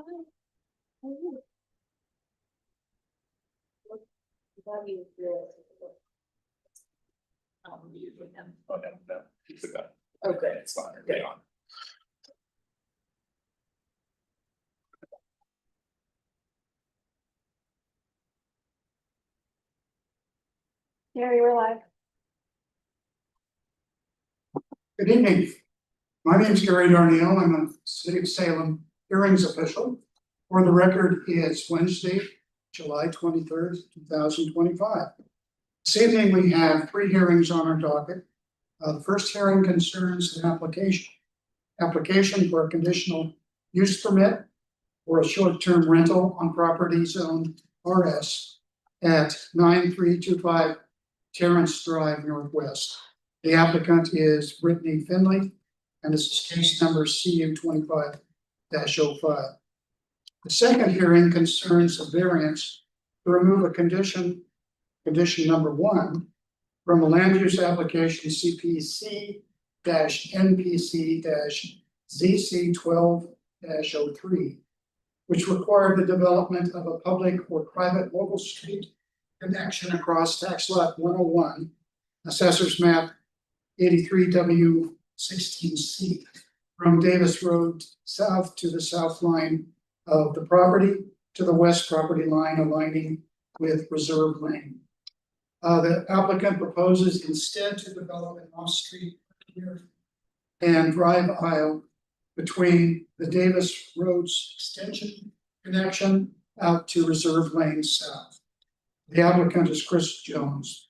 Oh, no, he forgot. Okay. It's fine, okay, on. Gary, we're live. Good evening. My name is Gary Darnielle. I'm a City of Salem hearings official. For the record, it's Wednesday, July 23rd, 2025. This evening, we have 3 hearings on our docket. The first hearing concerns an application for a conditional use permit for a short-term rental on property zone RS at 9325 Terrence Drive Northwest. The applicant is Brittany Finley, and this is case number CU 25-05. The second hearing concerns a variance to remove a condition number 1, from a land use application CPC-NPC-ZC 12-03, which required the development of a public or private local street connection across tax lot 101, assessors map 83W16C, from Davis Road south to the south line of the property to the west property line aligning with Reserve Lane. The applicant proposes instead to develop an off-street and drive aisle between the Davis Roads extension connection out to Reserve Lane south. The applicant is Chris Jones.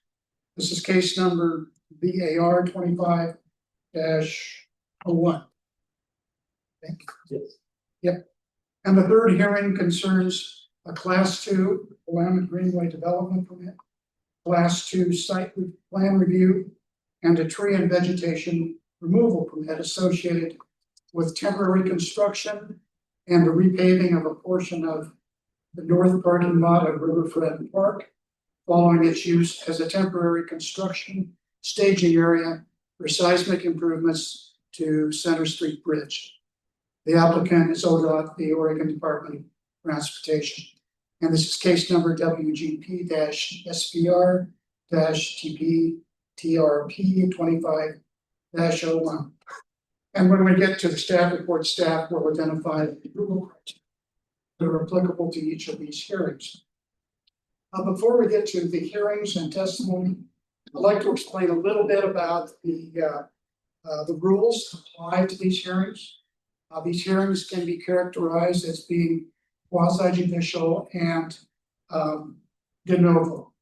This is case number BAR 25-01. Yes. Yep. And the third hearing concerns a Class 2 Willamette Greenway development permit, Class 2 site plan review, and a tree and vegetation removal permit associated with temporary construction and the repaving of a portion of the north parking lot of Riverfront Park, following its use as a temporary construction staging area for seismic improvements to Center Street Bridge. The applicant is ODOT, the Oregon Department of Transportation. And this is case number WGP-SPR-TP-TRP 25-01. And when we get to the staff report, staff will identify the approval criteria that are applicable to each of these hearings. Before we get to the hearings and testimony, I'd like to explain a little bit about the rules applied to these hearings. These hearings can be characterized as being quasi-judicial and de novo.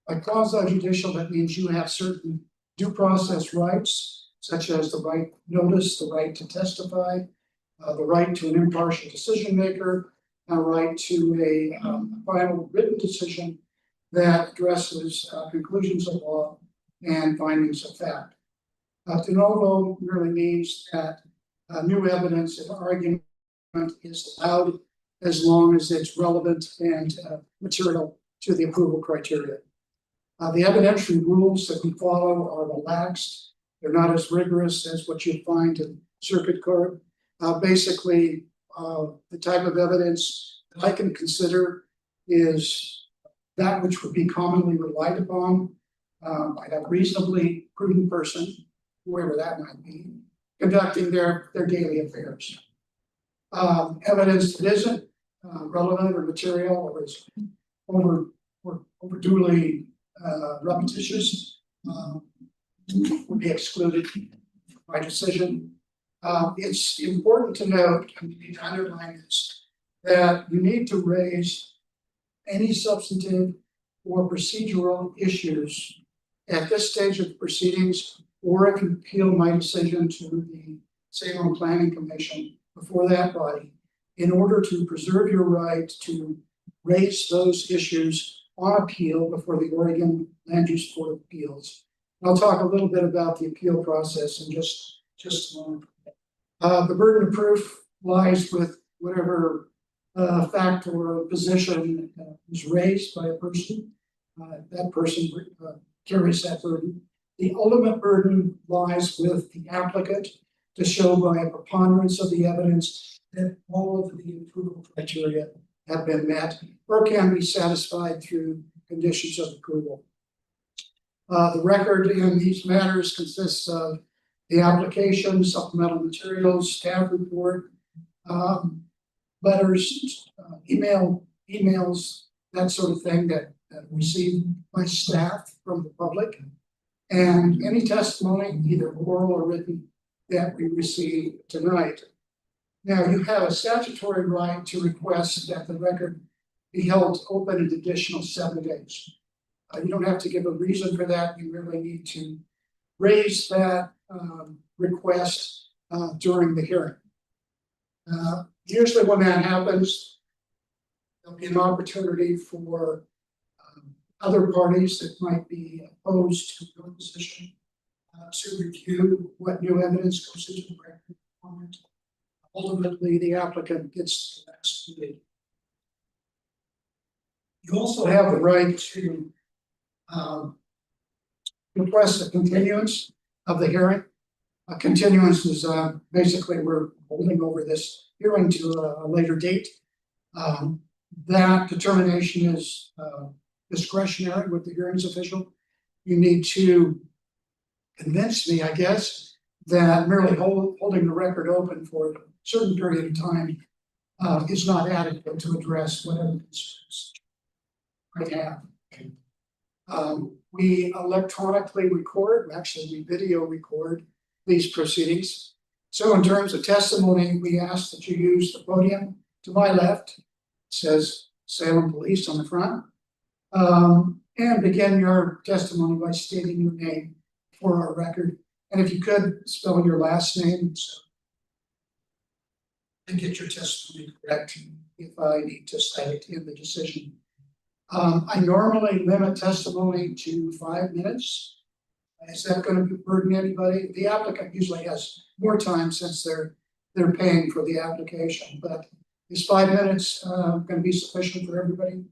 By quasi-judicial, that means you have certain due process rights, such as the right notice, the right to testify, the right to an impartial decision maker, and a right to a final written decision that addresses conclusions of law and findings of fact. De novo really means that new evidence and argument is allowed as long as it's relevant and material to the approval criteria. The evidentiary rules that we follow are relaxed. They're not as rigorous as what you'd find in circuit court. Basically, the type of evidence that I can consider is that which would be commonly relied upon by a reasonably prudent person, whoever that might be, conducting their daily affairs. Evidence that isn't relevant or material or is overduly repetitious would be excluded by decision. It's important to note, and you need to underline this, that you need to raise any substantive or procedural issues at this stage of the proceedings, or I can appeal my decision to the Salem Planning Commission before that body in order to preserve your right to raise those issues on appeal before the Oregon Land Use Board of Appeals. I'll talk a little bit about the appeal process in just a moment. The burden of proof lies with whatever fact or position is raised by a person. That person carries that burden. The ultimate burden lies with the applicant to show by a preponderance of the evidence that all of the approval criteria have been met or can be satisfied through conditions of approval. The record in these matters consists of the application, supplemental materials, staff report, letters, emails, that sort of thing that received by staff from the public, and any testimony, either oral or written, that we receive tonight. Now, you have a statutory right to request that the record be held open an additional 7 days. You don't have to give a reason for that. You really need to raise that request during the hearing. Usually when that happens, there'll be an opportunity for other parties that might be opposed to your position to review what new evidence goes into the record. Ultimately, the applicant gets the next meeting. You also have the right to request a continuance of the hearing. A continuance is basically we're holding over this hearing to a later date. That determination is discretionary with the hearings official. You need to convince me, I guess, that merely holding the record open for a certain period of time is not adequate to address whatever concerns I have. We electronically record, actually we video record these proceedings. So in terms of testimony, we ask that you use the podium to my left. It says Salem Police on the front. And begin your testimony by stating your name for our record. And if you could spell your last name and get your testimony correct if I need to cite it in the decision. I normally limit testimony to 5 minutes. Is that going to burden anybody? The applicant usually has more time since they're paying for the application, but is 5 minutes going to be sufficient for everybody?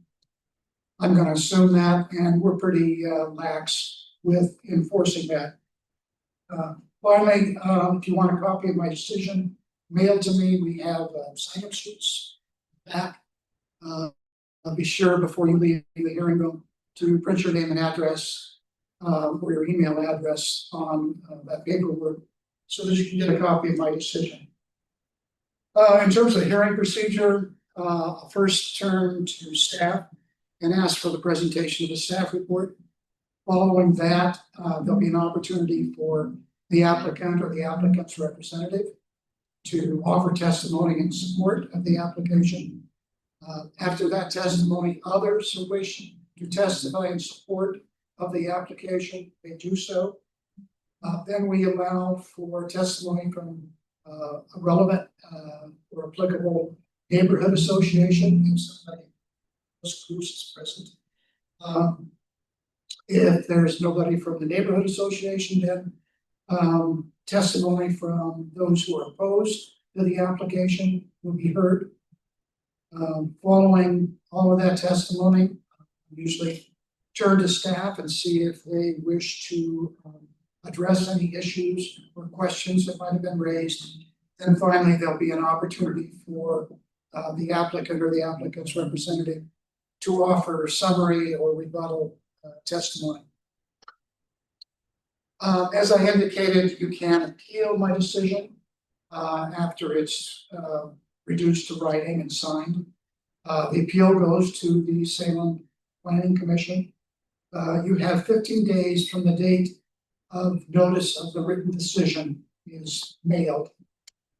I'm going to assume that, and we're pretty lax with enforcing that. Finally, if you want a copy of my decision mailed to me, we have sign-up sheets back. Be sure before you leave the hearing room to print your name and address or your email address on that paperwork so that you can get a copy of my decision. In terms of hearing procedure, I'll first turn to staff and ask for the presentation of the staff report. Following that, there'll be an opportunity for the applicant or the applicant's representative to offer testimony in support of the application. After that testimony, others who wish to testify in support of the application may do so. Then we allow for testimony from a relevant or applicable neighborhood association if somebody those groups is present. If there's nobody from the neighborhood association, then testimony from those who are opposed to the application will be heard. Following all of that testimony, usually turn to staff and see if they wish to address any issues or questions that might have been raised. Then finally, there'll be an opportunity for the applicant or the applicant's representative to offer summary or rebuttal testimony. As I indicated, you can appeal my decision after it's reduced to writing and signed. The appeal goes to the Salem Planning Commission. You have 15 days from the date of notice of the written decision is mailed.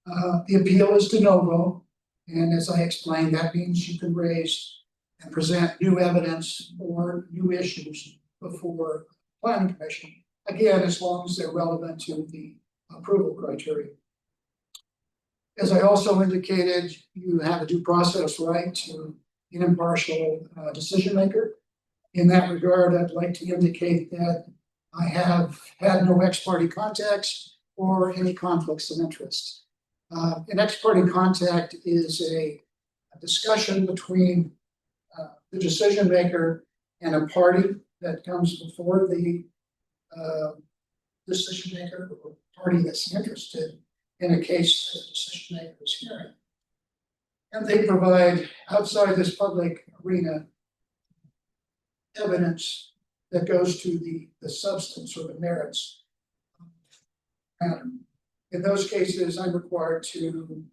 The appeal is de novo, and as I explained, that means you can raise and present new evidence or new issues before the Planning Commission. Again, as long as they're relevant to the approval criteria. As I also indicated, you have a due process right to an impartial decision maker. In that regard, I'd like to indicate that I have had no ex parte contacts or any conflicts of interest. An ex parte contact is a discussion between the decision maker and a party that comes before the decision maker or party that's interested in a case that the decision maker is hearing. And they provide outside this public arena evidence that goes to the substance or the merits. In those cases, I'm required to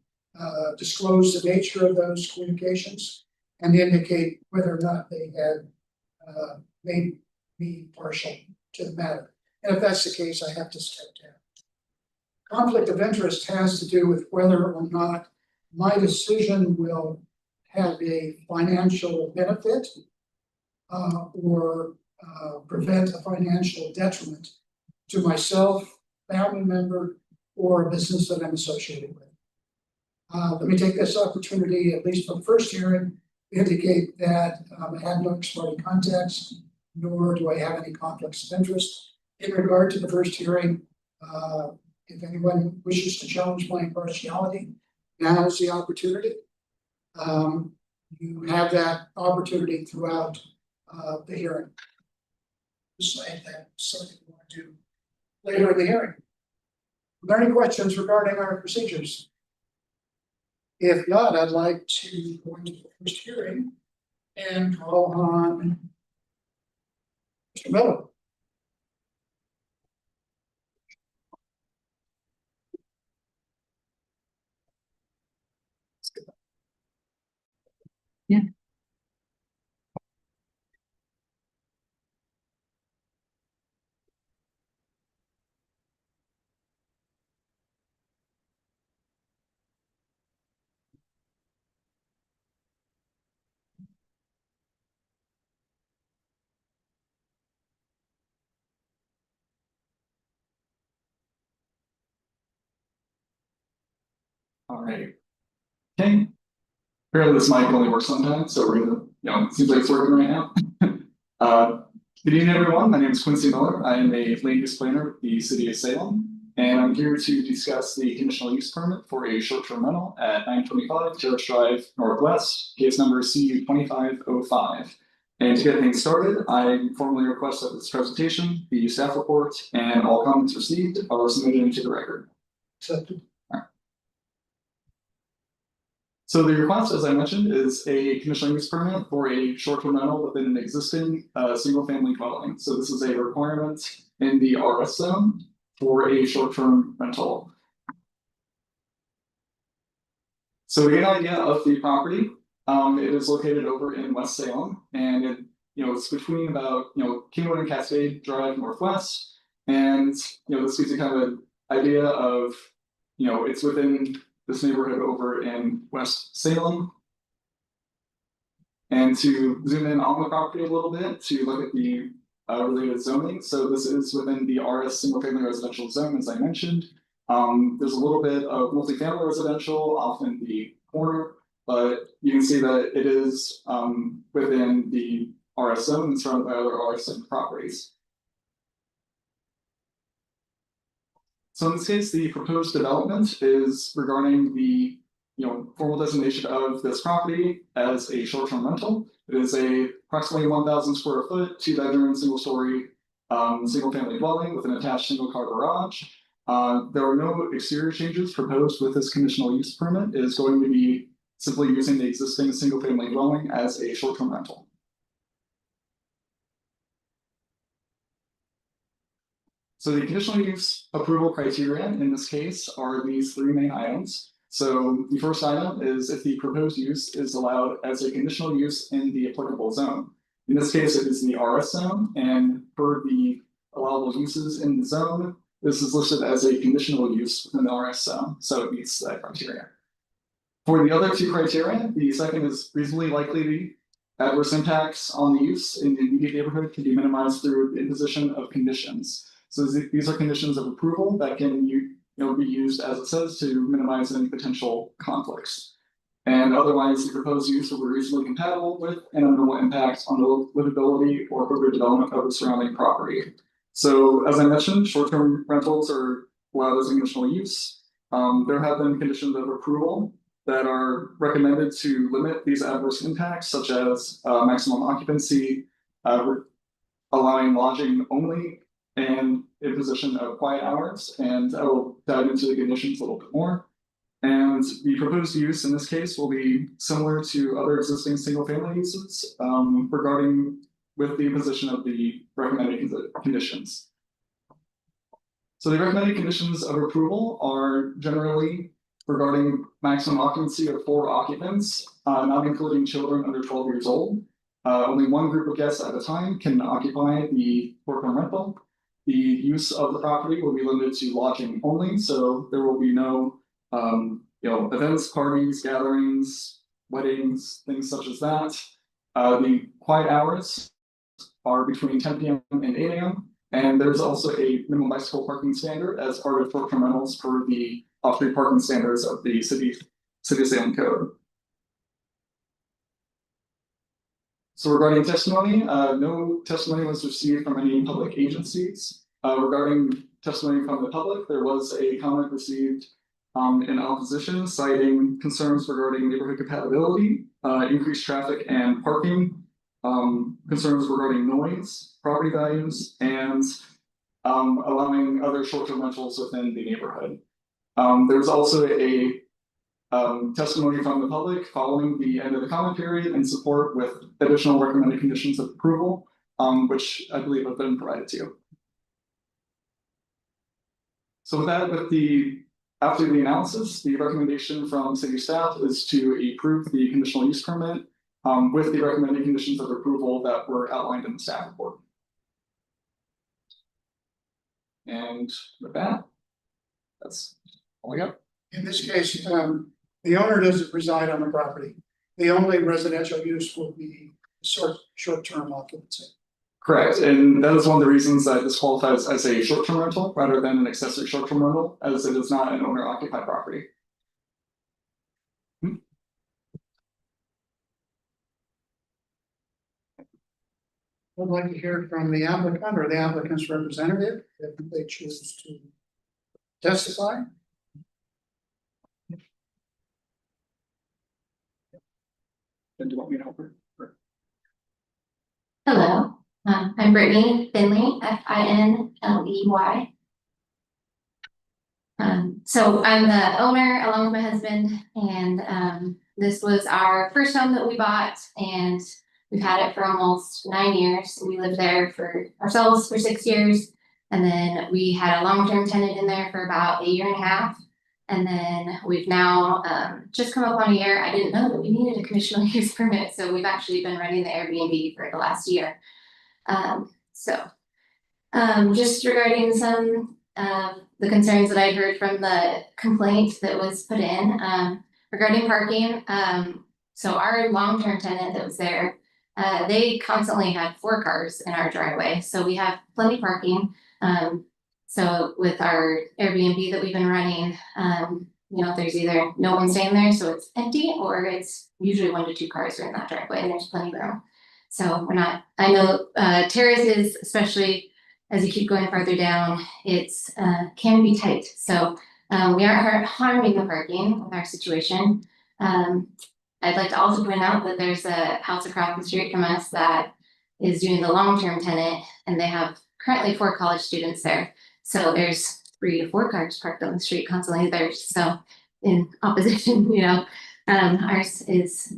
disclose the nature of those communications and indicate whether or not they had made me partial to the matter. And if that's the case, I have to step down. Conflict of interest has to do with whether or not my decision will have a financial benefit or prevent a financial detriment to myself, family member, or a business that I'm associated with. Let me take this opportunity, at least for the first hearing, to indicate that I have no ex-parte contacts, nor do I have any conflicts of interest. In regard to the first hearing, if anyone wishes to challenge my impartiality, now is the opportunity. You have that opportunity throughout the hearing. Decide that something you want to do later in the hearing. Are there any questions regarding our procedures? If not, I'd like to go into the first hearing and call on Mr. Miller. Yeah. All right. Okay. Apparently this mic only works sometimes, so we're gonna, it seems like it's working right now. Good evening, everyone. My name is Quincy Miller. I am a land use planner with the city of Salem, and I'm here to discuss the conditional use permit for a short-term rental at 925 Terrace Drive Northwest, case number CU 2505. And to get things started, I formally request that this presentation, the staff report, and all comments received are submitted into the record. Accepted. So the request, as I mentioned, is a conditional use permit for a short-term rental within an existing single-family dwelling. So this is a requirement in the RS zone for a short-term rental. So to get an idea of the property, it is located over in West Salem, and it's between about Kingwood and Cascade Drive Northwest, and this gives you kind of an idea of it's within this neighborhood over in West Salem. And to zoom in on the property a little bit to look at the related zoning. So this is within the RS single family residential zone, as I mentioned. There's a little bit of multifamily residential off in the corner, but you can see that it is within the RS zone and surrounded by other RS zone properties. So in this case, the proposed development is regarding the formal designation of this property as a short-term rental. It is a approximately 1,000 square foot, 2-bedroom, single-story, single-family dwelling with an attached single-car garage. There are no exterior changes proposed with this conditional use permit. It is going to be simply using the existing single-family dwelling as a short-term rental. So the conditional use approval criteria in this case are these 3 main items. So the first item is if the proposed use is allowed as a conditional use in the applicable zone. In this case, it is the RS zone, and for the allowable uses in the zone, this is listed as a conditional use within the RS zone, so it meets that criteria. For the other 2 criteria, the second is reasonably likely the adverse impacts on the use in the immediate neighborhood can be minimized through the imposition of conditions. So these are conditions of approval that can be used, as it says, to minimize any potential conflicts. And otherwise, the proposed use will be reasonably compatible with and a minimal impact on the livability or further development of the surrounding property. So as I mentioned, short-term rentals are allowed as a conditional use. There have been conditions of approval that are recommended to limit these adverse impacts, such as maximum occupancy, allowing lodging only, and imposition of quiet hours, and I will dive into the conditions a little bit more. And the proposed use in this case will be similar to other existing single-family uses, regarding with the imposition of the recommended conditions. So the recommended conditions of approval are generally regarding maximum occupancy of 4 occupants, not including children under 12 years old. Only one group of guests at a time can occupy the short-term rental. The use of the property will be limited to lodging only, so there will be no events, parties, gatherings, weddings, things such as that. The quiet hours are between 10 p.m. and 8 a.m. And there's also a minimum bicycle parking standard as part of short-term rentals for the off-street parking standards of the City of Salem Code. So regarding testimony, no testimony was received from any public agencies. Regarding testimony from the public, there was a comment received in opposition, citing concerns regarding neighborhood compatibility, increased traffic and parking, concerns regarding noise, property values, and allowing other short-term rentals within the neighborhood. There was also a testimony from the public following the end of the comment period in support with additional recommended conditions of approval, which I believe have been provided to you. So with that, after the analysis, the recommendation from city staff is to approve the conditional use permit with the recommended conditions of approval that were outlined in the staff report. And with that, that's all I got. In this case, the owner doesn't reside on the property. The only residential use will be short-term occupancy. Correct, and that is one of the reasons that this qualifies as a short-term rental rather than an accessory short-term rental, as it is not an owner-occupied property. I'd like to hear from the applicant or the applicant's representative if they choose to testify. Then do you want me to help her? Hello, I'm Brittany Finley, Finley. So I'm the owner along with my husband, and this was our first home that we bought, and we've had it for almost 9 years. We lived there for ourselves for 6 years, and then we had a long-term tenant in there for about 1.5 years. And then we've now just come up on a year. I didn't know that we needed a conditional use permit, so we've actually been running the Airbnb for the last year. Just regarding some of the concerns that I heard from the complaint that was put in regarding parking. So our long-term tenant that was there, they constantly had 4 cars in our driveway, so we have plenty of parking. So with our Airbnb that we've been running, there's either no one staying there, so it's empty, or it's usually 1 to 2 cars are in that driveway, and there's plenty of room. So I know terraces, especially as you keep going farther down, it's can be tight. So we aren't harming the parking with our situation. I'd like to also point out that there's a house across the street from us that is doing the long-term tenant, and they have currently 4 college students there. So there's 3 to 4 cars parked on the street constantly there. So in opposition, ours is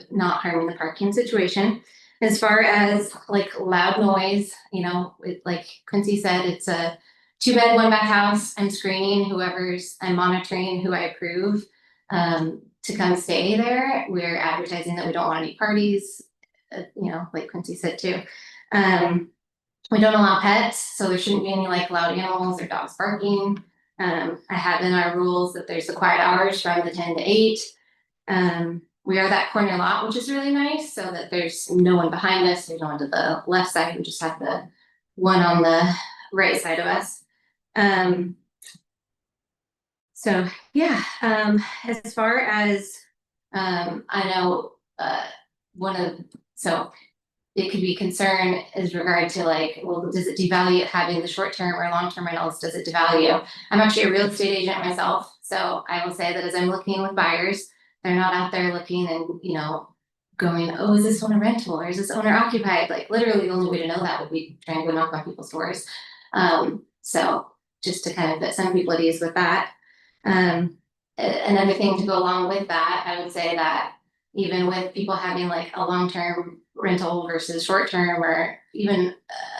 not harming the parking situation. As far as like loud noise, like Quincy said, it's a 2-bed, 1-bath house. I'm monitoring who I approve to come stay there. We're advertising that we don't want any parties, like Quincy said too. We don't allow pets, so there shouldn't be any like loud animals or dogs barking. I have in our rules that there's the quiet hours from the 10 to 8. We are that corner lot, which is really nice, so that there's no one behind us. There's no one to the left side. We just have the one on the right side of us. As far as I know, it could be concern as regard to like, well, does it devalue having the short-term or long-term rentals? Does it devalue? I'm actually a real estate agent myself, so I will say that as I'm looking with buyers, they're not out there looking and going, oh, is this one a rental or is this owner occupied? Like literally the only way to know that would be trying to knock on people's doors. So just to kind of put some people at ease with that. Another thing to go along with that, I would say that even with people having like a long-term rental versus short-term or even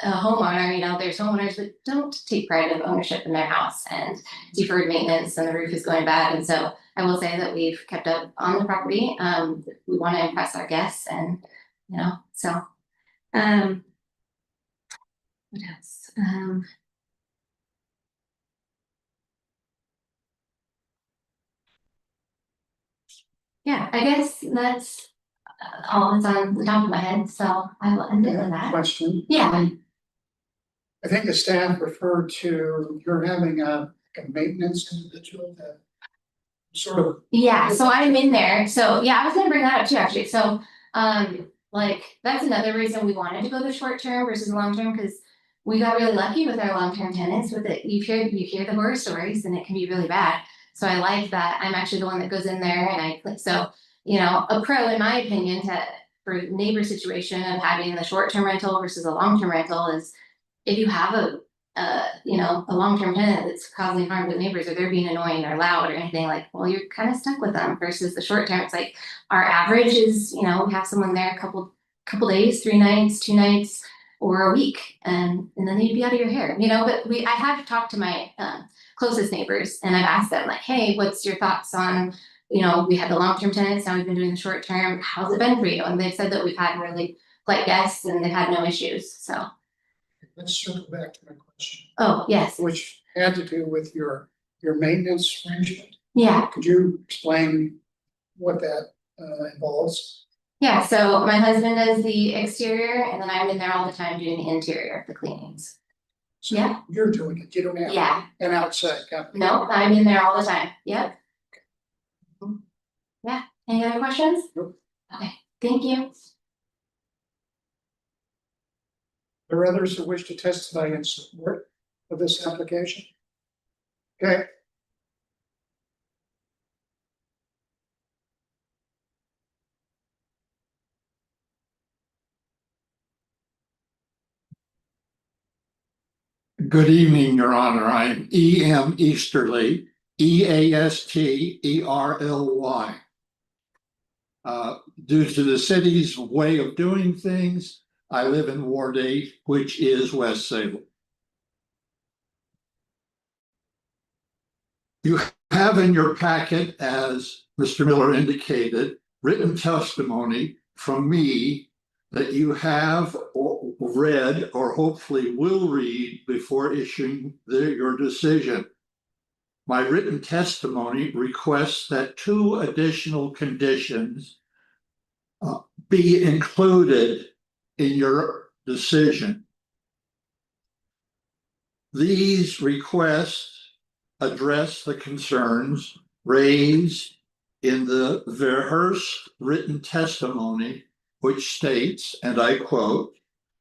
a homeowner, you know, there's homeowners that don't take pride of ownership in their house and deferred maintenance and the roof is going bad. And so I will say that we've kept up on the property. We want to impress our guests and, you know, so, what else? Yeah, I guess that's all that's on the top of my head, so I will end it with that. Question. Yeah, I think the staff referred to, you're having a maintenance individual that sort of, yeah, so I'm in there, so yeah, I was gonna bring that up too, actually, so, like, that's another reason we wanted to go the short term versus long term, cause we got really lucky with our long-term tenants with it, you hear the horror stories and it can be really bad. So I like that I'm actually the one that goes in there and I click, so, you know, a pro in my opinion for neighbor situation of having the short-term rental versus a long-term rental is if you have you know, a long-term tenant that's causing harm to neighbors or they're being annoying or loud or anything, like, well, you're kind of stuck with them versus the short term. It's like our average is, you know, we have someone there a couple days, 3 nights, 2 nights, or a week, and then they'd be out of your hair, you know. But I have talked to my closest neighbors and I've asked them like, hey, what's your thoughts on, you know, we had the long-term tenants, now we've been doing the short term, how's it been for you? And they've said that we've had really polite guests and they've had no issues, so. let's circle back to my question, Oh, yes, which had to do with your maintenance arrangement. yeah. Could you explain what that involves? Yeah, so my husband does the exterior and then I'm in there all the time doing the interior, the cleanings. So Yeah. you're doing it, you don't have Yeah, an outside company. no, I'm in there all the time, yep. Yeah, any other questions? Nope. Okay, thank you. There are others who wish to testify in support of this application? Okay. Good evening, Your Honor. I'm E.M. Easterly, Easterly. Due to the city's way of doing things, I live in Ward 8, which is West Salem. You have in your packet, as Mr. Miller indicated, written testimony from me that you have read or hopefully will read before issuing your decision. My written testimony requests that 2 additional conditions be included in your decision. These requests address the concerns raised in the Verhurst written testimony, which states, and I quote,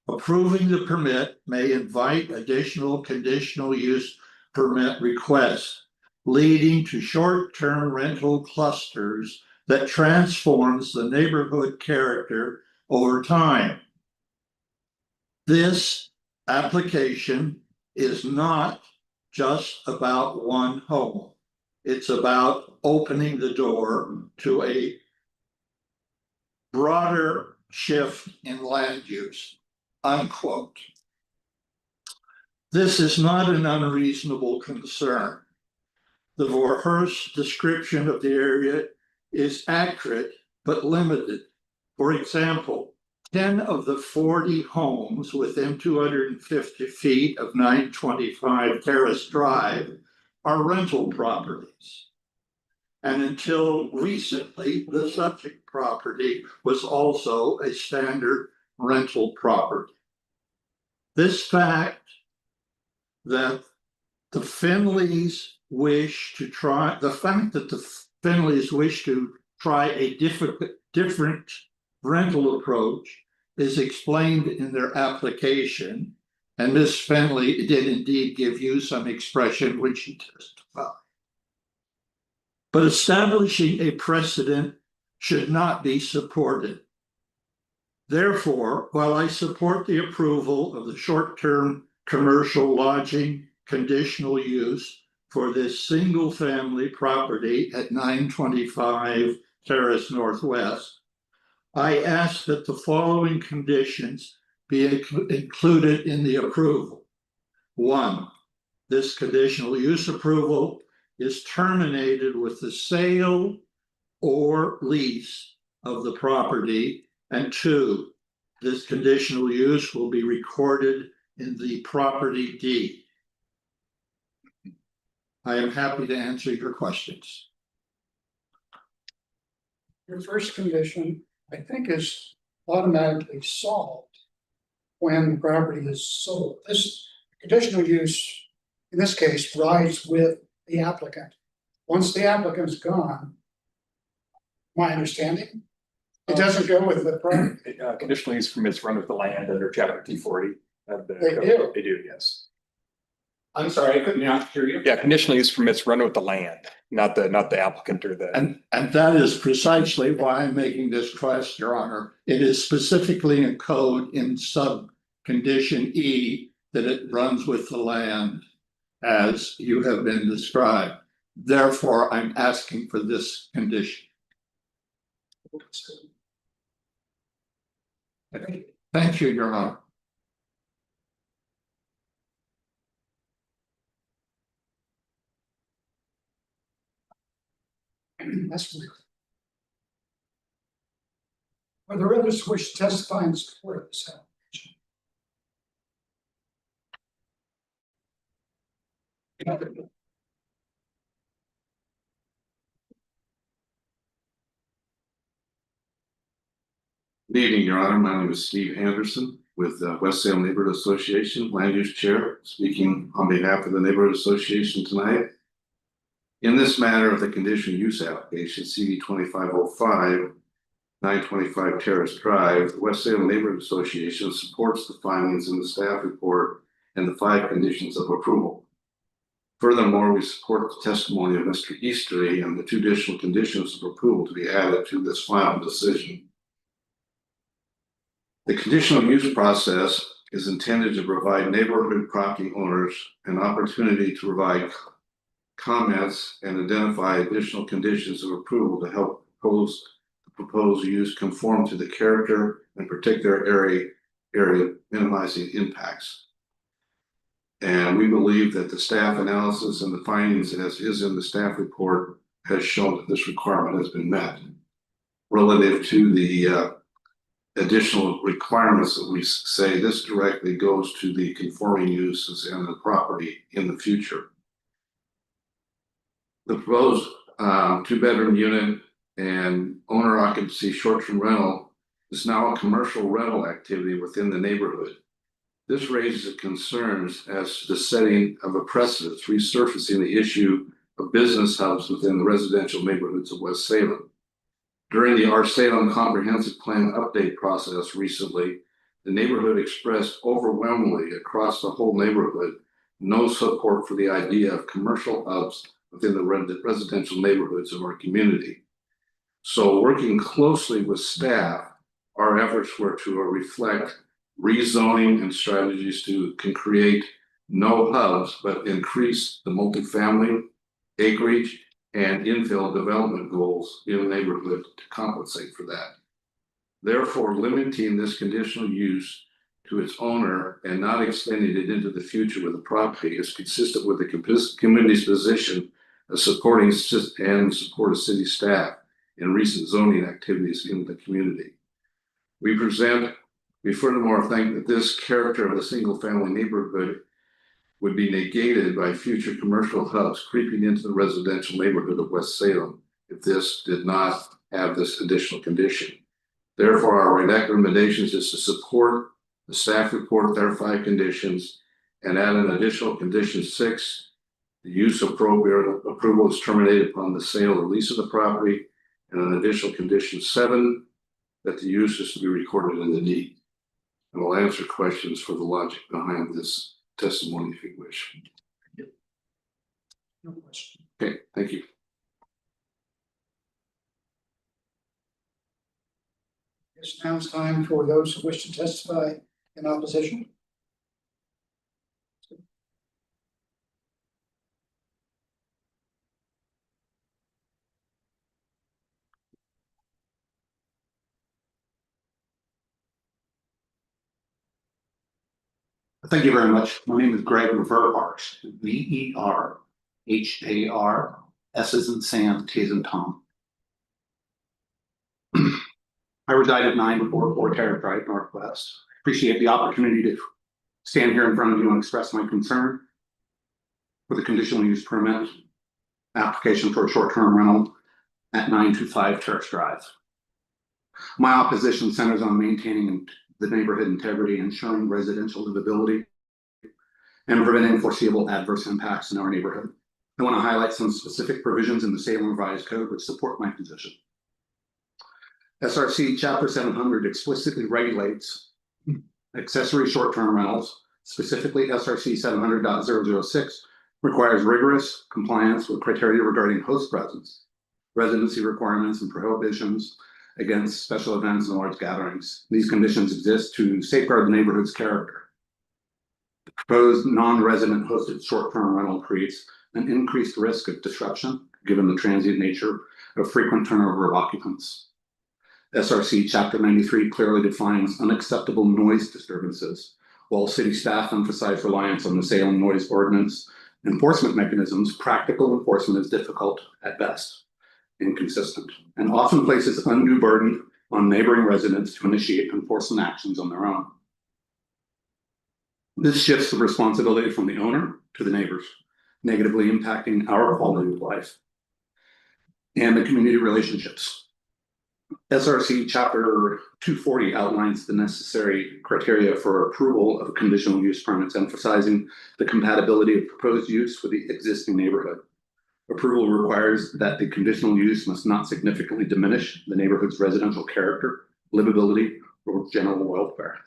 approving the permit may invite additional conditional use permit requests, leading to short-term rental clusters that transforms the neighborhood character over time. This application is not just about one home. It's about opening the door to a broader shift in land use, unquote. This is not an unreasonable concern. The Verhurst description of the area is accurate but limited. For example, 10 of the 40 homes within 250 feet of 925 Terrace Drive are rental properties. And until recently, the subject property was also a standard rental property. This fact that the Finleys wish to try a different rental approach is explained in their application, and Ms. Finley did indeed give you some expression which she testified. But establishing a precedent should not be supported. Therefore, while I support the approval of the short-term commercial lodging conditional use for this single family property at 925 Terrace Northwest, I ask that the following conditions be included in the approval. 1, this conditional use approval is terminated with the sale or lease of the property. And 2, this conditional use will be recorded in the property deed. I am happy to answer your questions. Your first condition, I think, is automatically solved when the property is sold. This conditional use, in this case, rides with the applicant. Once the applicant's gone, my understanding, it doesn't go with the property. Conditional use permits run with the land under chapter 240. They do? They do, yes. I'm sorry, I couldn't hear you. Yeah, conditional use permits run with the land, not the applicant or the. And that is precisely why I'm making this request, Your Honor. It is specifically in code in sub condition E that it runs with the land as you have been described. Therefore, I'm asking for this condition. Thank you, Your Honor. That's weird. Are there others who wish to testify in support of this application? Good evening, Your Honor. My name is Steve Anderson with West Salem Neighborhood Association, Land Use Chair, speaking on behalf of the Neighborhood Association tonight. In this matter of the conditional use application, CV 2505, 925 Terrace Drive, the West Salem Neighborhood Association supports the findings in the staff report and the 5 conditions of approval. Furthermore, we support the testimony of Mr. Easterly and the 2 additional conditions of approval to be added to this final decision. The conditional use process is intended to provide neighborhood property owners an opportunity to provide comments and identify additional conditions of approval to help the proposed use conform to the character and particular area minimizing impacts. And we believe that the staff analysis and the findings as is in the staff report has shown that this requirement has been met. Relative to the additional requirements that we say, this directly goes to the conforming uses and the property in the future. The proposed 2-bedroom unit and owner occupancy short-term rental is now a commercial rental activity within the neighborhood. This raises concerns as to the setting of a precedent, resurfacing the issue of business hubs within the residential neighborhoods of West Salem. During the Our Salem Comprehensive Plan update process recently, the neighborhood expressed overwhelmingly across the whole neighborhood no support for the idea of commercial hubs within the residential neighborhoods of our community. So working closely with staff, our efforts were to reflect rezoning and strategies can create no hubs, but increase the multifamily acreage and infill development goals in the neighborhood to compensate for that. Therefore, limiting this conditional use to its owner and not extending it into the future with the property is consistent with the community's position of supporting and support of city staff in recent zoning activities in the community. We furthermore think that this character of a single family neighborhood would be negated by future commercial hubs creeping into the residential neighborhood of West Salem if this did not have this additional condition. Therefore, our recommendations is to support the staff report, their 5 conditions, and add an additional condition 6. The use approval is terminated upon the sale or lease of the property, and an additional condition 7, that the use is to be recorded in the deed. And we'll answer questions for the logic behind this testimony if you wish. No question. Okay, thank you. Yes, now it's time for those who wish to testify in opposition. Thank you very much. My name is Greg Verhars, Verhars, S as in Sam, T as in Tom. I reside at 944 Terrace Drive Northwest. Appreciate the opportunity to stand here in front of you and express my concern for the conditional use permit application for a short-term rental at 925 Terrace Drive. My opposition centers on maintaining the neighborhood integrity, ensuring residential livability, and preventing foreseeable adverse impacts in our neighborhood. I want to highlight some specific provisions in the Salem Revised Code which support my position. SRC Chapter 700 explicitly regulates accessory short-term rentals, specifically SRC 700.006 requires rigorous compliance with criteria regarding host presence, residency requirements, and prohibitions against special events and large gatherings. These conditions exist to safeguard the neighborhood's character. The proposed non-resident hosted short-term rental creates an increased risk of disruption given the transient nature of frequent turnover of occupants. SRC Chapter 93 clearly defines unacceptable noise disturbances, while city staff emphasize reliance on the Salem Noise Ordinance enforcement mechanisms. Practical enforcement is difficult at best, inconsistent, and often places undue burden on neighboring residents to initiate enforcement actions on their own. This shifts the responsibility from the owner to the neighbors, negatively impacting our quality of life and the community relationships. SRC Chapter 240 outlines the necessary criteria for approval of conditional use permits, emphasizing the compatibility of proposed use with the existing neighborhood. Approval requires that the conditional use must not significantly diminish the neighborhood's residential character, livability, or general welfare.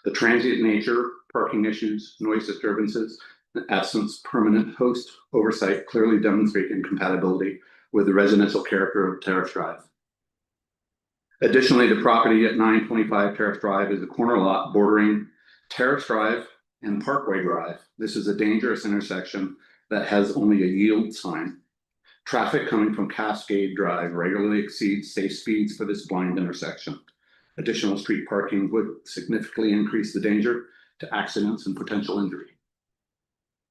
The transient nature, parking issues, noise disturbances, and absence permanent host oversight clearly demonstrate incompatibility with the residential character of Terrace Drive. Additionally, the property at 925 Terrace Drive is a corner lot bordering Terrace Drive and Parkway Drive. This is a dangerous intersection that has only a yield sign. Traffic coming from Cascade Drive regularly exceeds safe speeds for this blind intersection. Additional street parking would significantly increase the danger to accidents and potential injury.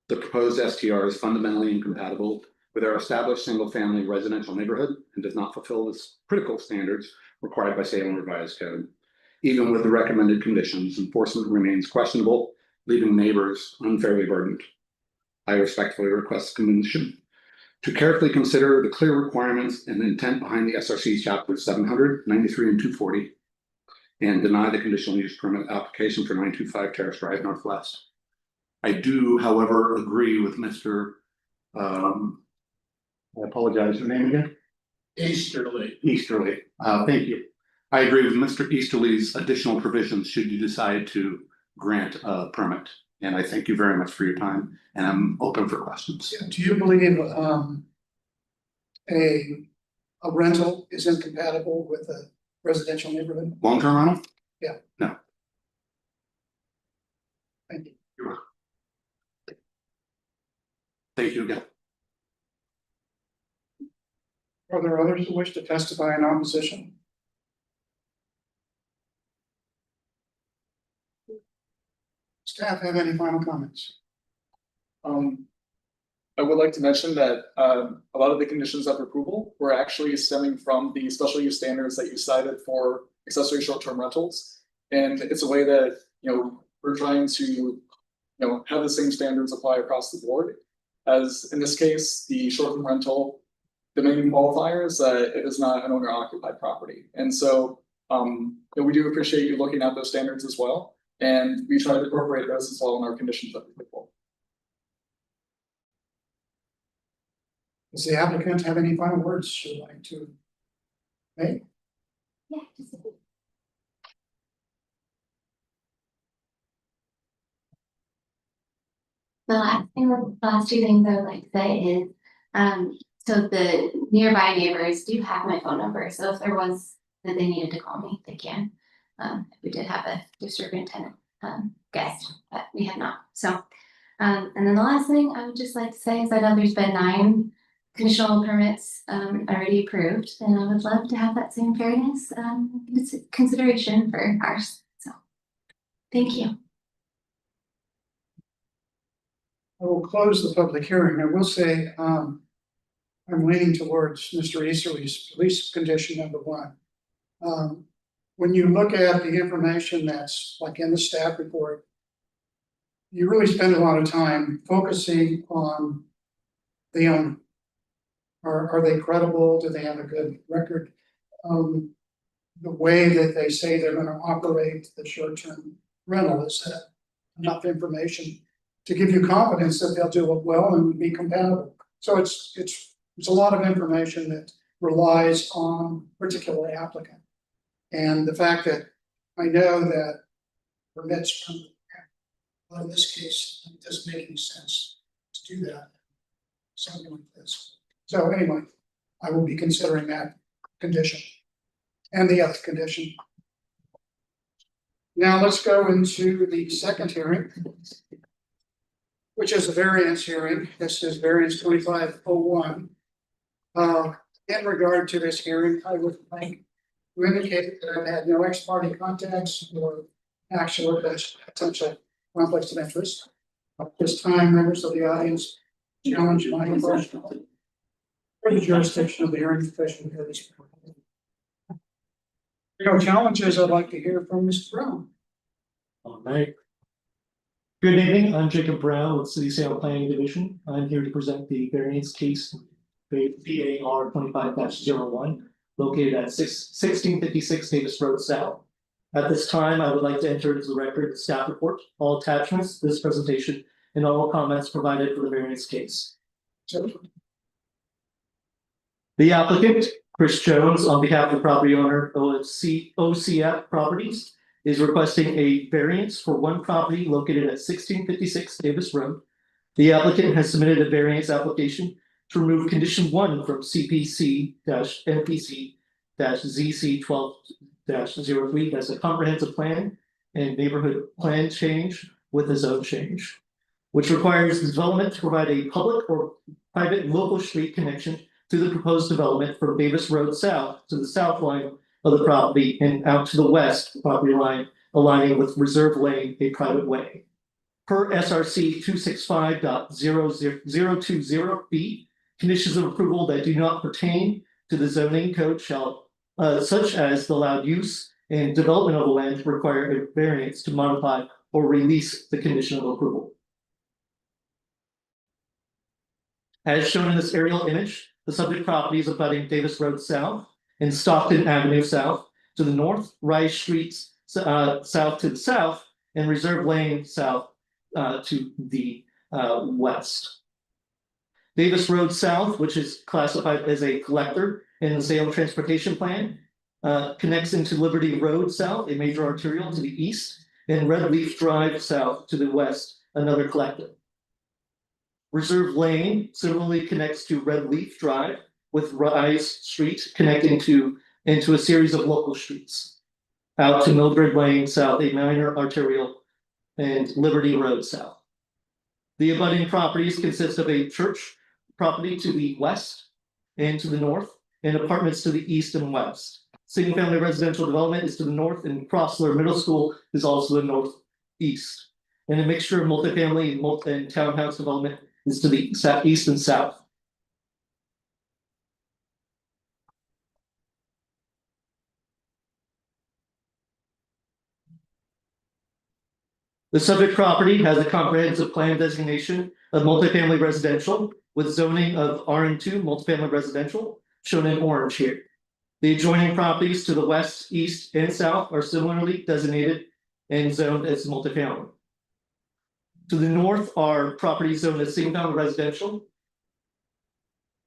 The proposed STR is fundamentally incompatible with our established single-family residential neighborhood and does not fulfill the critical standards required by Salem Revised Code. Even with the recommended conditions, enforcement remains questionable, leaving neighbors unfairly burdened. I respectfully request the commission to carefully consider the clear requirements and intent behind the SRC Chapter 700, 93, and 240, and deny the conditional use permit application for 925 Terrace Drive Northwest. I do, however, agree with Mr. I apologize, your name again? Easterly. Easterly. Thank you. I agree with Mr. Easterly's additional provisions should you decide to grant a permit. And I thank you very much for your time, and I'm open for questions. Do you believe a rental is incompatible with a residential neighborhood? Long-term rental? Yeah. No. Thank you. You're welcome. Thank you again. Are there others who wish to testify in opposition? Staff have any final comments? I would like to mention that a lot of the conditions of approval were actually stemming from the special use standards that you cited for accessory short-term rentals. And it's a way that, we're trying to, have the same standards apply across the board. As in this case, the short-term rental, the main qualifier is that it is not an owner-occupied property. And so we do appreciate you looking at those standards as well. And we try to incorporate those as well in our conditions of approval. Does the applicant have any final words she'd like to make? Yeah, just a bit. The last two things I would like to say is, so the nearby neighbors do have my phone number, so if there was that they needed to call me, they can. We did have a disturbing tenant guest, but we have not. So, and then the last thing I would just like to say is I know there's been 9 conditional permits already approved, and I would love to have that same fairness consideration for ours. So, thank you. I will close the public hearing. I will say, I'm leaning towards Mr. Easterly's police condition number one. When you look at the information that's like in the staff report, you really spend a lot of time focusing on the owner. Are they credible? Do they have a good record? The way that they say they're gonna operate the short-term rental, is that enough information to give you confidence that they'll do it well and be compatible? So it's a lot of information that relies on particular applicant. And the fact that I know that permits from, well, in this case, it doesn't make any sense to do that. Something like this. So anyway, I will be considering that condition and the other condition. Now let's go into the second hearing, which is a variance hearing. This is variance 2501. In regard to this hearing, I would like to indicate that I've had no ex parte contacts or actual potential conflicts of interest. At this time, members of the audience challenge my motion for the jurisdiction of the hearing official here this morning. No challenges, I'd like to hear from Mr. Brown. All right. Good evening, I'm Jacob Brown with City Salem Planning Division. I'm here to present the variance case VAR 25-01 located at 1656 Davis Road South. At this time, I would like to enter into the record the staff report, all attachments, this presentation, and all comments provided for the variance case. So, The applicant, Chris Jones, on behalf of the property owner OCF Properties, is requesting a variance for one property located at 1656 Davis Road. The applicant has submitted a variance application to remove condition 1 from CPC-NPC-ZC 12-03 as a comprehensive plan and neighborhood plan change with a zone change, which requires the development to provide a public or private local street connection to the proposed development from Davis Road South to the south line of the property and out to the west property line, aligning with Reserve Lane, a private way. Per SRC 265.00020B, conditions of approval that do not pertain to the zoning code shall, such as the allowed use and development of the land, require a variance to modify or release the condition of approval. As shown in this aerial image, the subject property is abutting Davis Road South and Stockton Avenue South to the north, Rice Streets south to the south, and Reserve Lane south to the west. Davis Road South, which is classified as a collector in the Salem Transportation Plan, connects into Liberty Road South, a major arterial, to the east, and Red Leaf Drive South to the west, another collector. Reserve Lane similarly connects to Red Leaf Drive, with Rise Street connecting into a series of local streets. Out to Mildred Lane South, a minor arterial, and Liberty Road South. The abutting properties consist of a church property to the west and to the north, and apartments to the east and west. Single family residential development is to the north, and Crossler Middle School is also the northeast. And a mixture of multifamily and townhouse development is to the east and south. The subject property has a comprehensive plan designation of multifamily residential with zoning of RM2 multifamily residential, shown in orange here. The adjoining properties to the west, east, and south are similarly designated and zoned as multifamily. To the north are properties zoned as single family residential,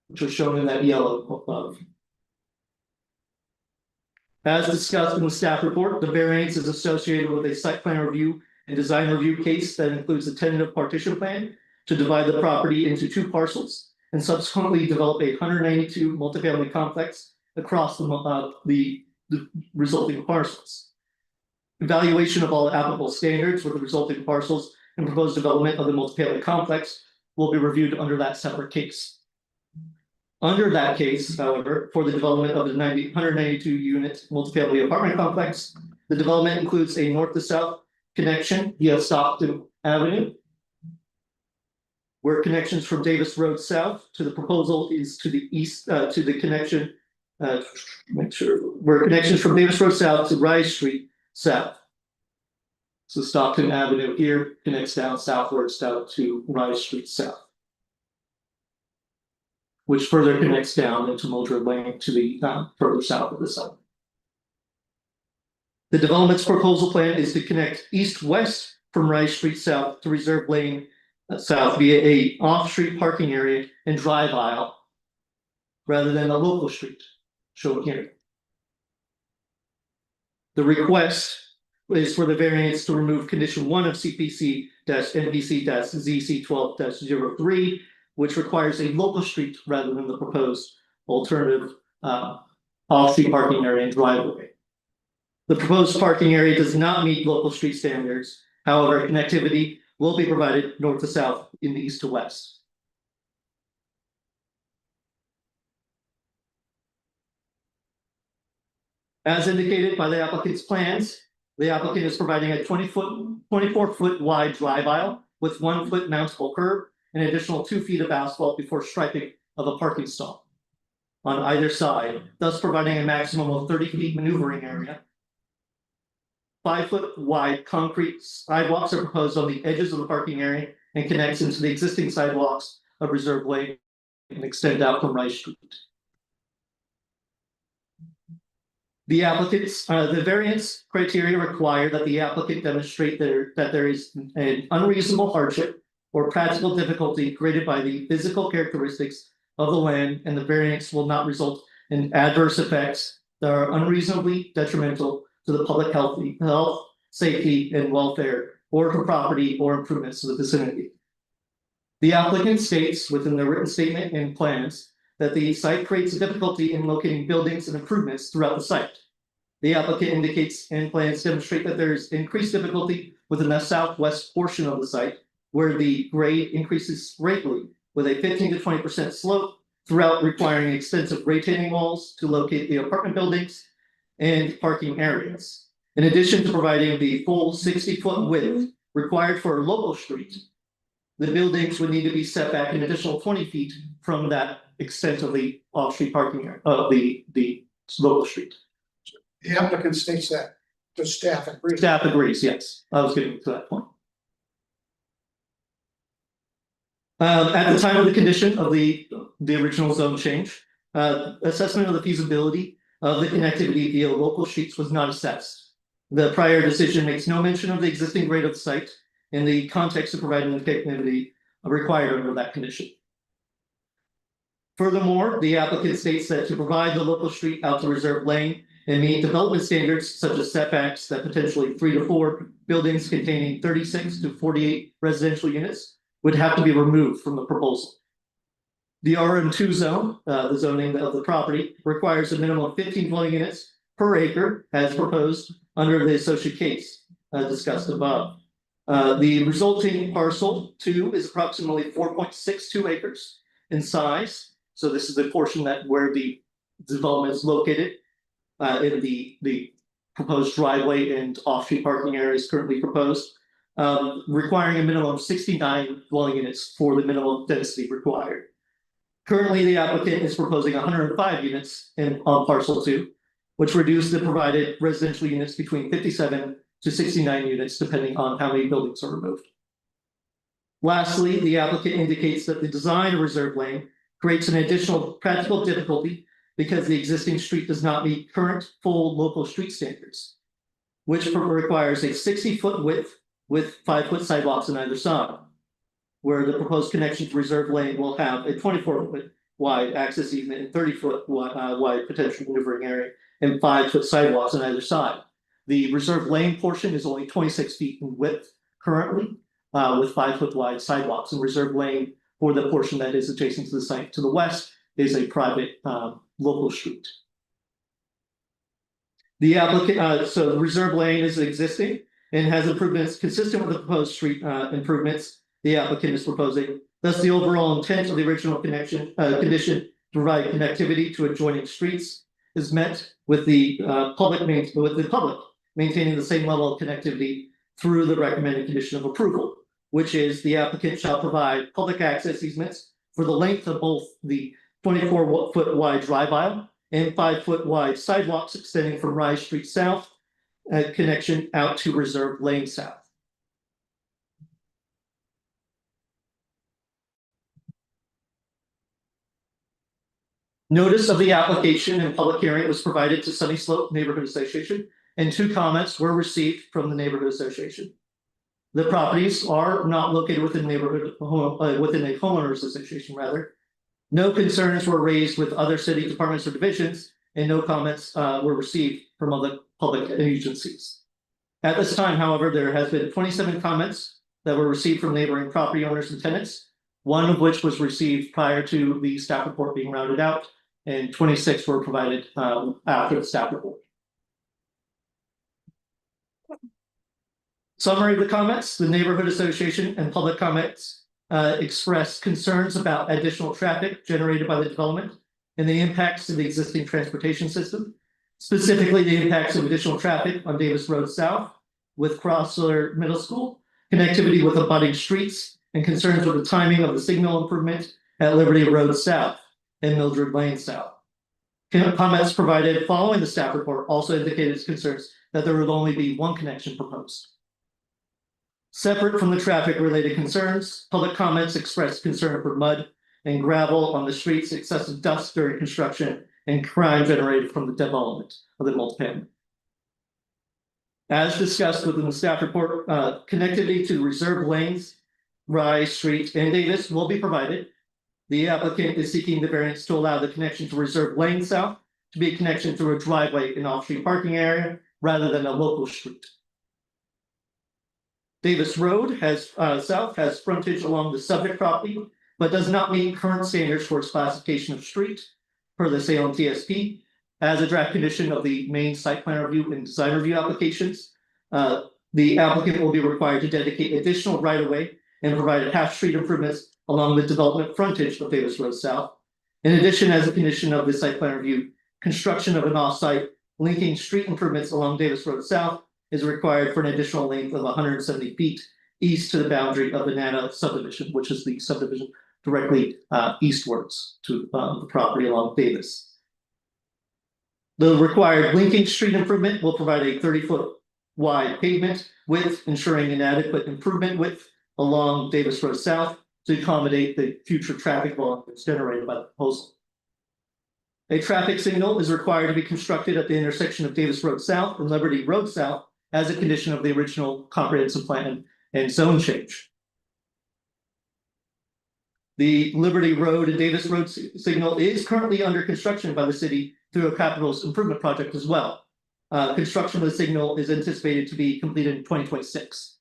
which are shown in that yellow above. As discussed in the staff report, the variance is associated with a site plan review and design review case that includes a tentative partition plan to divide the property into 2 parcels and subsequently develop a 192 multifamily complex across the resulting parcels. Evaluation of all applicable standards for the resulting parcels and proposed development of the multifamily complex will be reviewed under that separate case. Under that case, however, for the development of the 192 unit multifamily apartment complex, the development includes a north to south connection via Stockton Avenue Where connections from Davis Road South to the proposal is to the east, to the connection. Make sure, where connections from Davis Road South to Rice Street South. So Stockton Avenue here connects down southwards down to Rice Street South. Which further connects down into Mildred Lane to the further south of the site. The development's proposal plan is to connect east-west from Rice Street South to Reserve Lane South via a off-street parking area and drive aisle. Rather than a local street shown here. The request is for the variance to remove condition 1 of CPC-NPC-ZC 12-03, which requires a local street rather than the proposed alternative off-street parking area and driveway. The proposed parking area does not meet local street standards. However, connectivity will be provided north to south in the east to west. As indicated by the applicant's plans, the applicant is providing a 24-foot wide drive aisle with 1 foot mountable curb, an additional 2 feet of asphalt before striping of a parking stall on either side, thus providing a maximum of 30 feet maneuvering area. 5 foot wide concrete sidewalks are proposed on the edges of the parking area and connects into the existing sidewalks of Reserve Lane and extend out from Rice Street. The applicants, the variance criteria require that the applicant demonstrate that there is an unreasonable hardship or practical difficulty created by the physical characteristics of the land, and the variance will not result in adverse effects that are unreasonably detrimental to the public health, safety, and welfare, or to property or improvements to the vicinity. The applicant states within their written statement and plans that the site creates a difficulty in locating buildings and improvements throughout the site. The applicant indicates and plans demonstrate that there is increased difficulty within the southwest portion of the site, where the grade increases greatly with a 15 to 20% slope throughout, requiring extensive retaining walls to locate the apartment buildings and parking areas. In addition to providing the full 60-foot width required for a local street, the buildings would need to be set back an additional 20 feet from that extent of the off-street parking area of the local street. The applicant states that, the staff agrees. Staff agrees, yes. I was getting to that point. At the time of the condition of the original zone change, assessment of the feasibility of the connectivity via local streets was not assessed. The prior decision makes no mention of the existing grade of the site in the context of providing the connectivity required under that condition. Furthermore, the applicant states that to provide the local street out to Reserve Lane and meet development standards such as setbacks, that potentially 3 to 4 buildings containing 36 to 48 residential units would have to be removed from the proposal. The RM2 zone, the zoning of the property, requires a minimum of 15 dwelling units per acre as proposed under the associate case discussed above. The resulting parcel 2 is approximately 4.62 acres in size. So this is the portion that where the development is located in the proposed driveway and off-street parking areas currently proposed, requiring a minimum of 69 dwelling units for the minimum density required. Currently, the applicant is proposing 105 units on parcel 2, which reduce the provided residential units between 57 to 69 units, depending on how many buildings are removed. Lastly, the applicant indicates that the design of Reserve Lane creates an additional practical difficulty because the existing street does not meet current full local street standards, which requires a 60-foot width with 5-foot sidewalks on either side, where the proposed connection to Reserve Lane will have a 24-foot wide access easement and 30-foot wide potential maneuvering area and 5-foot sidewalks on either side. The Reserve Lane portion is only 26 feet in width currently, with 5-foot wide sidewalks, and Reserve Lane for the portion that is adjacent to the site to the west is a private local street. The applicant, so the Reserve Lane is existing and has improvements consistent with the proposed street improvements the applicant is proposing. Thus, the overall intent of the original condition to provide connectivity to adjoining streets is met with the public maintaining the same level of connectivity through the recommended condition of approval. which is the applicant shall provide public access easements for the length of both the 24-foot wide drive aisle and 5-foot wide sidewalks extending from Rise Street South connection out to Reserve Lane South. Notice of the application and public hearing was provided to Sunny Slope Neighborhood Association, and 2 comments were received from the neighborhood association. The properties are not located within neighborhood within a homeowners association, rather. No concerns were raised with other city departments or divisions, and no comments were received from other public agencies. At this time, however, there has been 27 comments that were received from neighboring property owners and tenants, one of which was received prior to the staff report being rounded out, and 26 were provided after the staff report. Summary of the comments: the neighborhood association and public comments expressed concerns about additional traffic generated by the development and the impacts to the existing transportation system, specifically the impacts of additional traffic on Davis Road South with Crossler Middle School, connectivity with abutting streets, and concerns with the timing of the signal improvement at Liberty Road South and Mildred Lane South. Comments provided following the staff report also indicated concerns that there would only be one connection proposed. Separate from the traffic-related concerns, public comments expressed concern for mud and gravel on the streets, excessive dust during construction, and crime generated from the development of the multifamily. As discussed within the staff report, connectivity to the reserved lanes, Rise Street, and Davis will be provided. The applicant is seeking the variance to allow the connection to Reserve Lane South to be a connection through a driveway and off-street parking area rather than a local street. Davis Road South has frontage along the subject property, but does not meet current standards for its classification of street per the Salem TSP. As a draft condition of the main site plan review and design review applications, the applicant will be required to dedicate additional right-of-way and provide half-street improvements along the development frontage of Davis Road South. In addition, as a condition of the site plan review, construction of an off-site linking street improvements along Davis Road South is required for an additional length of 170 feet east to the boundary of the Nana subdivision, which is the subdivision directly eastwards to the property along Davis. The required linking street improvement will provide a 30-foot wide pavement width, ensuring an adequate improvement width along Davis Road South to accommodate the future traffic volume that's generated by the proposal. A traffic signal is required to be constructed at the intersection of Davis Road South and Liberty Road South as a condition of the original comprehensive plan and zone change. The Liberty Road and Davis Road signal is currently under construction by the city through a capital improvement project as well. Construction of the signal is anticipated to be completed in 2026.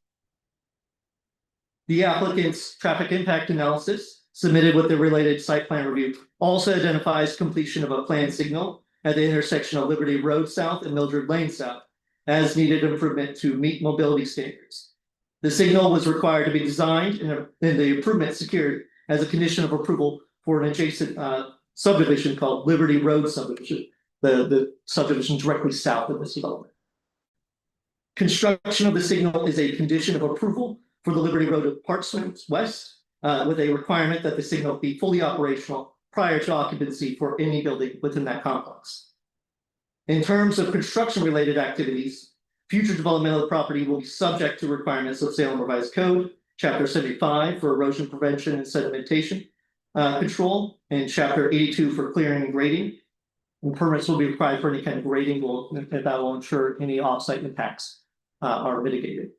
The applicant's traffic impact analysis submitted with the related site plan review also identifies completion of a planned signal at the intersection of Liberty Road South and Mildred Lane South as needed improvement to meet mobility standards. The signal was required to be designed and the improvement secured as a condition of approval for an adjacent subdivision called Liberty Road subdivision, the subdivision directly south of this development. Construction of the signal is a condition of approval for the Liberty Road Apartments West, with a requirement that the signal be fully operational prior to occupancy for any building within that complex. In terms of construction-related activities, future development of the property will be subject to requirements of Salem Revised Code, Chapter 75 for erosion prevention and sedimentation control, and Chapter 82 for clearing and grading. And permits will be required for any kind of grading that will ensure any offsite impacts are mitigated.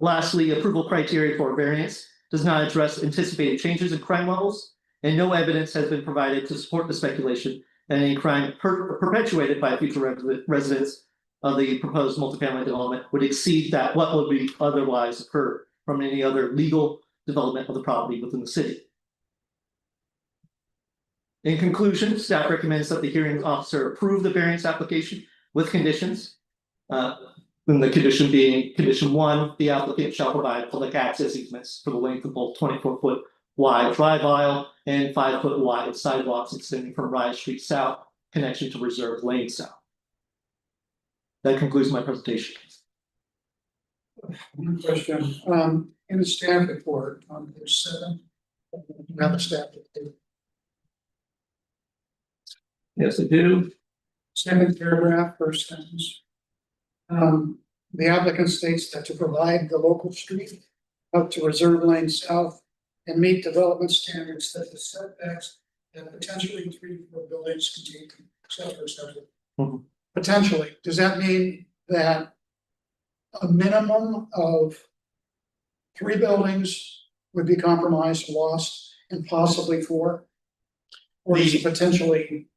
Lastly, approval criteria for variance does not address anticipated changes in crime levels, and no evidence has been provided to support the speculation that any crime perpetuated by future residents of the proposed multifamily development would exceed that what would be otherwise occur from any other legal development of the property within the city. In conclusion, staff recommends that the hearing officer approve the variance application with conditions. And the condition being condition 1, the applicant shall provide public access easements for the length of both 24-foot wide drive aisle and 5-foot wide sidewalks extending from Rise Street South connection to Reserve Lane South. That concludes my presentation. One question, in the staff report on page 7, now the staff report, Yes, I do. second paragraph, first sentence. The applicant states that to provide the local street up to Reserve Lane South and meet development standards that the setbacks that potentially 3 buildings contain, et cetera. Mhm. Potentially, does that mean that a minimum of 3 buildings would be compromised, lost, and possibly 4? Or is it potentially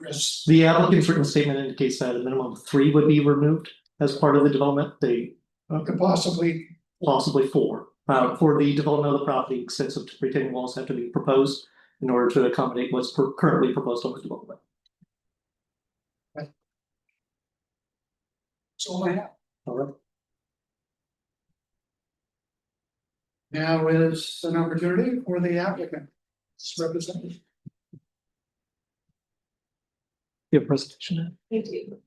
risks? The applicant's written statement indicates that a minimum of 3 would be removed as part of the development. They Could possibly, possibly 4. For the development of the property, extensive retaining walls have to be proposed in order to accommodate what's currently proposed on the development. so I have. All right. Now is an opportunity for the applicant's representative. You have a presentation. Thank you.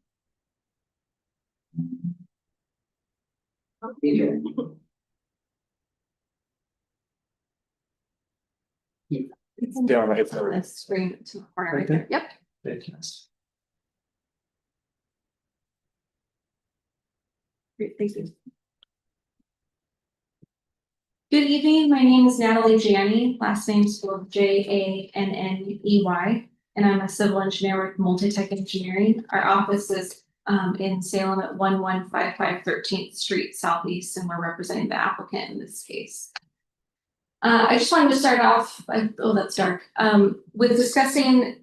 Down, it's On this screen to the corner Right right there, yep. Fantastic. Great, thank you. Good evening, my name is Natalie Janney, last name spelled Janney, and I'm a civil engineer with Multitech Engineering. Our office is in Salem at 1155 13th Street Southeast, and we're representing the applicant in this case. I just wanted to start off, oh, that's dark, with discussing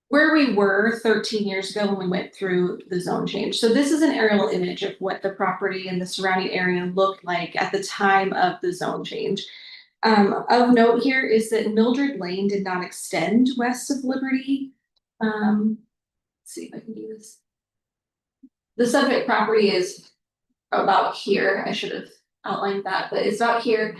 where we were 13 years ago when we went through the zone change. So this is an aerial image of what the property and the surrounding area looked like at the time of the zone change. Of note here is that Mildred Lane did not extend west of Liberty. Let's see if I can do this. The subject property is about here. I should have outlined that, but it's about here.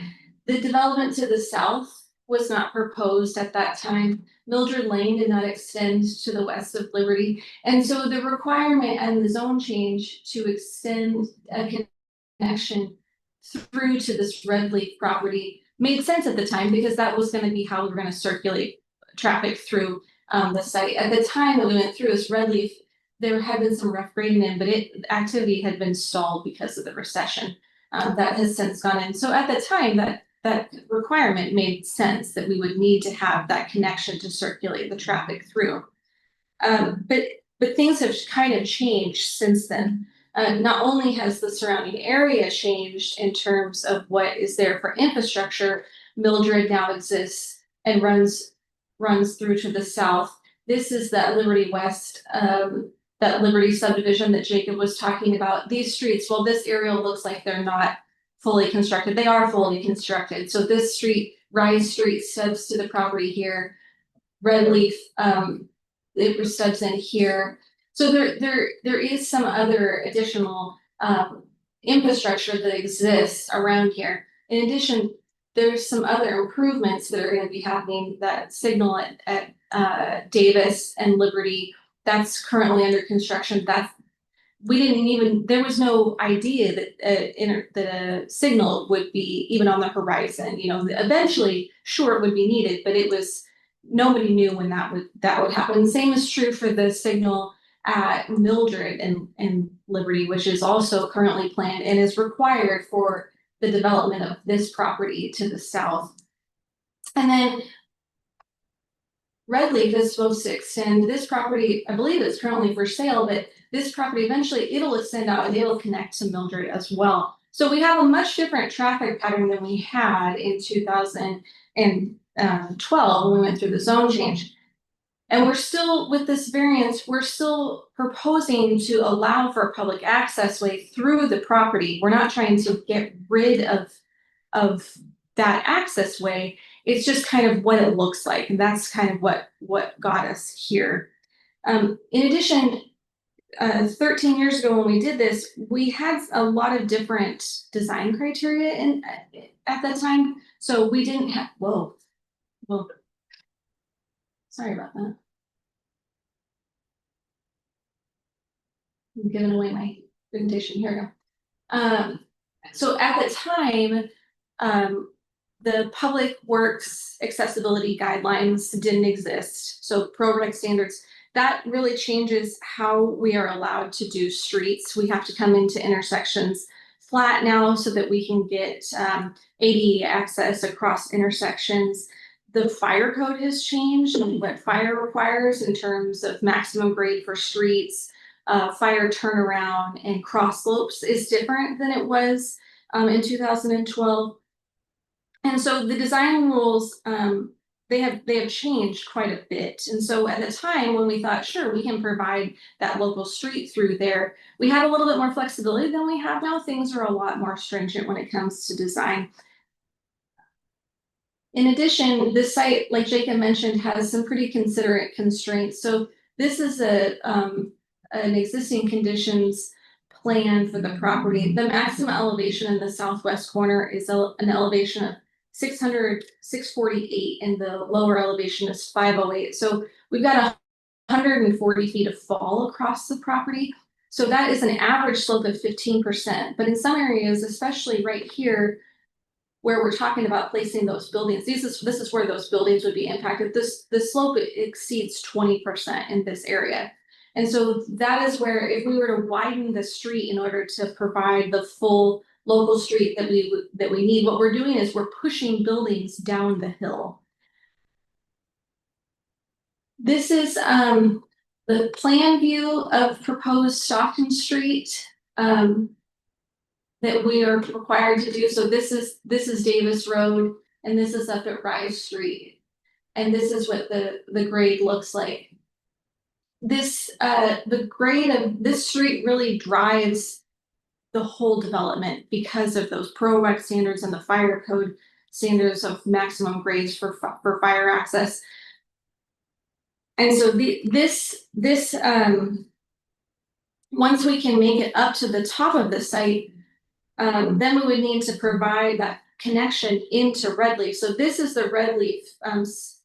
The development to the south was not proposed at that time. Mildred Lane did not extend to the west of Liberty. And so the requirement and the zone change to extend a connection through to this red leaf property made sense at the time because that was going to be how we were going to circulate traffic through the site. At the time that we went through this red leaf, there had been some rough grading in, but activity had been stalled because of the recession. That has since gone in. So at the time that requirement made sense that we would need to have that connection to circulate the traffic through. But things have kind of changed since then. Not only has the surrounding area changed in terms of what is there for infrastructure, Mildred now exists and runs through to the south. This is that Liberty West, that Liberty subdivision that Jacob was talking about. These streets, well, this aerial looks like they're not fully constructed. They are fully constructed. So this street, Rise Street, stubs to the property here. Red Leaf, it stubs in here. So there is some other additional infrastructure that exists around here. In addition, there's some other improvements that are going to be happening. That signal at Davis and Liberty, that's currently under construction. There was no idea that a signal would be even on the horizon. You know, eventually, sure, it would be needed, but nobody knew when that would happen. Same is true for the signal at Mildred and Liberty, which is also currently planned and is required for the development of this property to the south. And then Red Leaf is supposed to extend this property. I believe it's currently for sale, but this property eventually it'll extend out and it'll connect to Mildred as well. So we have a much different traffic pattern than we had in 2012 when we went through the zone change. And we're still, with this variance, we're still proposing to allow for a public access way through the property. We're not trying to get rid of that access way. It's just kind of what it looks like. And that's kind of what got us here. In addition, 13 years ago when we did this, we had a lot of different design criteria at that time. So we didn't have, well, sorry about that. I'm giving away my presentation. Here we go. So at the time, the Public Works accessibility guidelines didn't exist, so ProReg standards. That really changes how we are allowed to do streets. We have to come into intersections flat now so that we can get ADA access across intersections. The fire code has changed and what fire requires in terms of maximum grade for streets, fire turnaround and cross slopes is different than it was in 2012. And so the design rules, they have changed quite a bit. And so at the time when we thought, sure, we can provide that local street through there, we had a little bit more flexibility than we have now. Things are a lot more stringent when it comes to design. In addition, this site, like Jacob mentioned, has some pretty considerate constraints. So this is an existing conditions plan for the property. The maximum elevation in the southwest corner is an elevation of 648 and the lower elevation is 508. So we've got 140 feet of fall across the property. So that is an average slope of 15%. But in some areas, especially right here, where we're talking about placing those buildings, this is where those buildings would be impacted. The slope exceeds 20% in this area. And so that is where if we were to widen the street in order to provide the full local street that we need, what we're doing is we're pushing buildings down the hill. This is the plan view of proposed Stockton Street that we are required to do. So this is Davis Road and this is up at Rise Street. And this is what the grade looks like. This the grade of this street really drives the whole development because of those ProReg standards and the fire code standards of maximum grades for fire access. And so this once we can make it up to the top of the site, then we would need to provide that connection into Redleaf. So this is the Redleaf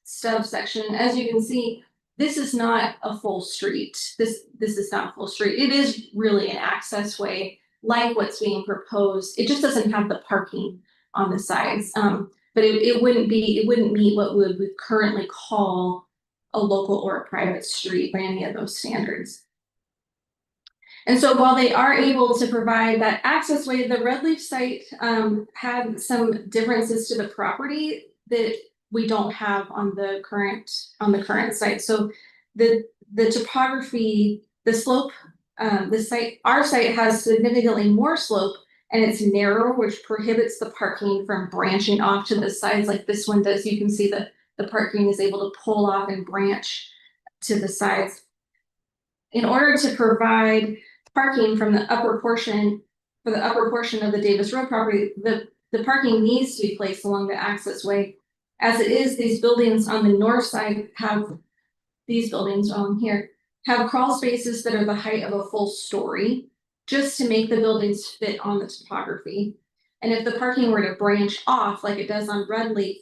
stub section. As you can see, this is not a full street. This is not a full street. It is really an access way like what's being proposed. It just doesn't have the parking on the sides. But it wouldn't meet what we would currently call a local or a private street by any of those standards. And so while they are able to provide that access way, the Redleaf site had some differences to the property that we don't have on the current site. So the topography, the slope, our site has significantly more slope and it's narrow, which prohibits the parking from branching off to the sides like this one does. You can see that the parking is able to pull off and branch to the sides. In order to provide parking from the upper portion, for the upper portion of the Davis Road property, the parking needs to be placed along the access way. As it is, these buildings on the north side have, these buildings on here, have crawl spaces that are the height of a full story, just to make the buildings fit on the topography. And if the parking were to branch off like it does on Redleaf,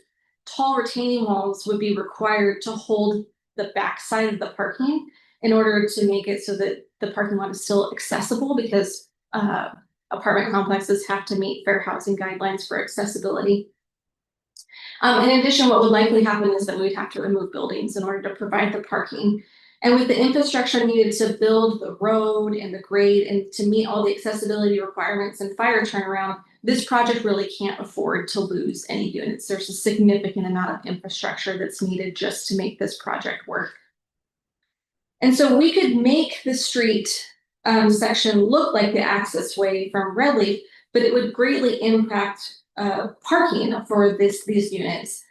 tall retaining walls would be required to hold the back side of the parking in order to make it so that the parking lot is still accessible, because apartment complexes have to meet fair housing guidelines for accessibility. In addition, what would likely happen is that we would have to remove buildings in order to provide the parking. And with the infrastructure needed to build the road and the grade and to meet all the accessibility requirements and fire turnaround, this project really can't afford to lose any units. There's a significant amount of infrastructure that's needed just to make this project work. And so we could make the street section look like the access way from Redleaf, but it would greatly impact parking for these units.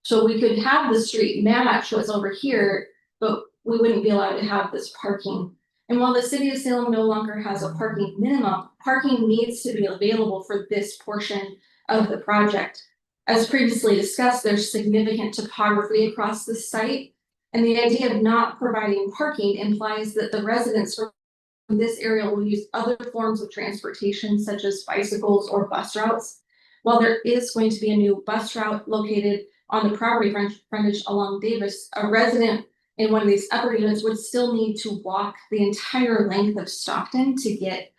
So we could have the street match what's over here, but we wouldn't be allowed to have this parking. And while the city of Salem no longer has a parking minimum, parking needs to be available for this portion of the project. As previously discussed, there's significant topography across the site. And the idea of not providing parking implies that the residents from this area will use other forms of transportation, such as bicycles or bus routes. While there is going to be a new bus route located on the property frontage along Davis, a resident in one of these upper units would still need to walk the entire length of Stockton to get